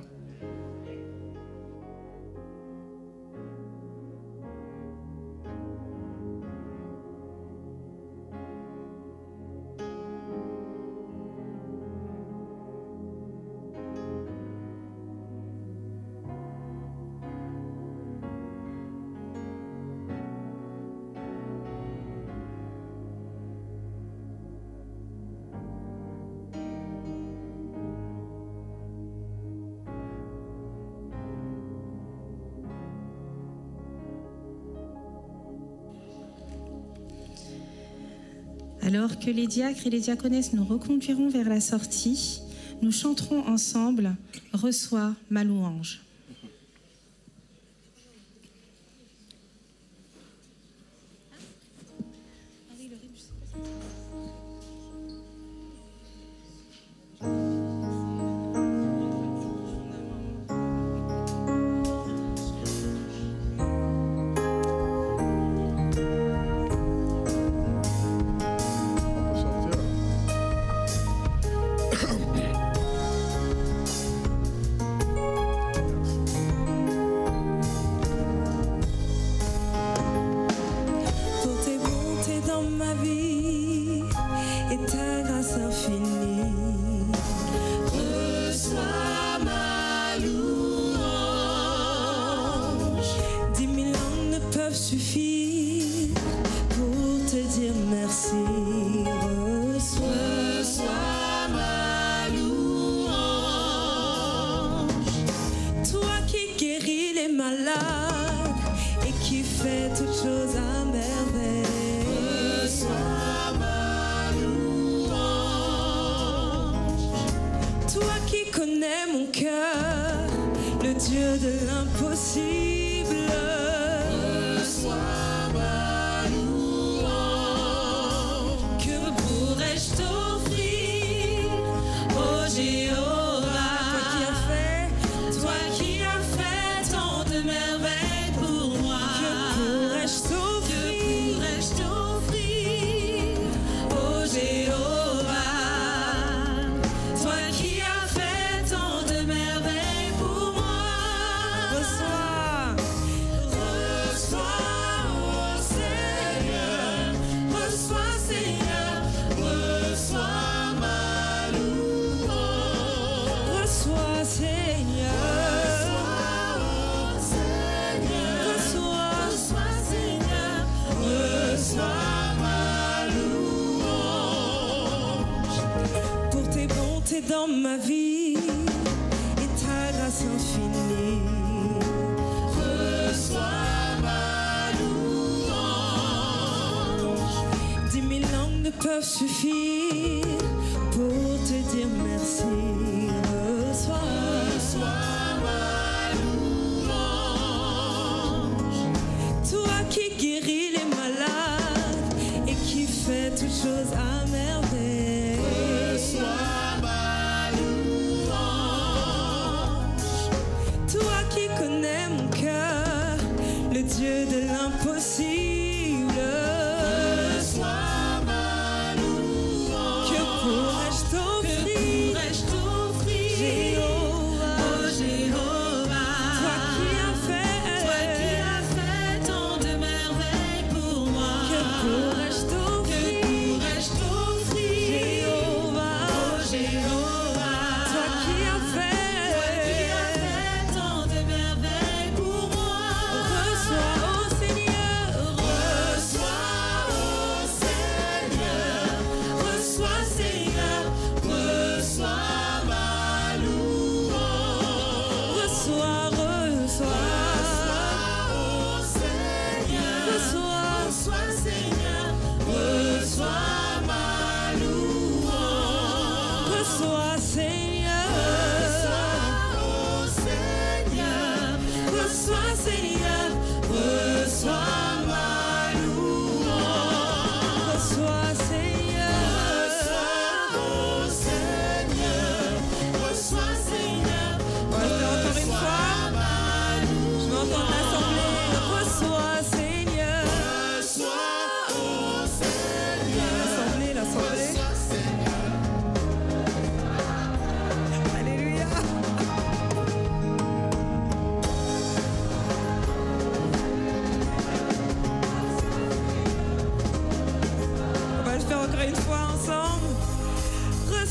Alors que les diacres et les diaconesses nous reconduiront vers la sortie, nous chanterons ensemble « Reçois ma louange ». Dans ma vie et ta grâce infinie, reçois ma louange. 10 000 langues ne peuvent suffire pour te dire merci. Reçois ma louange. Toi qui guéris les malades et qui fais toutes choses à merveille. Reçois connais mon cœur, le Dieu de l'impossible. Reçois ma louange. Que pourrais-je t'offrir, Jéhovah, oh Jéhovah, toi qui as fait tant de merveilles pour moi. Que pourrais-je t'offrir, Jéhovah, oh Jéhovah, toi qui as fait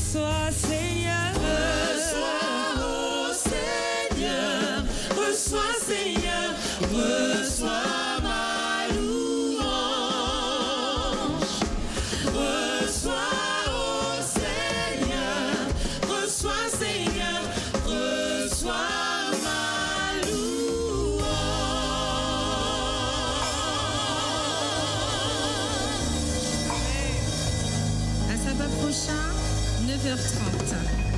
reçois, Seigneur. Reçois, oh Seigneur. Reçois, Seigneur. Reçois ma louange. Reçois, oh Seigneur. Reçois, Seigneur. Reçois ma louange. prochain, 9h30.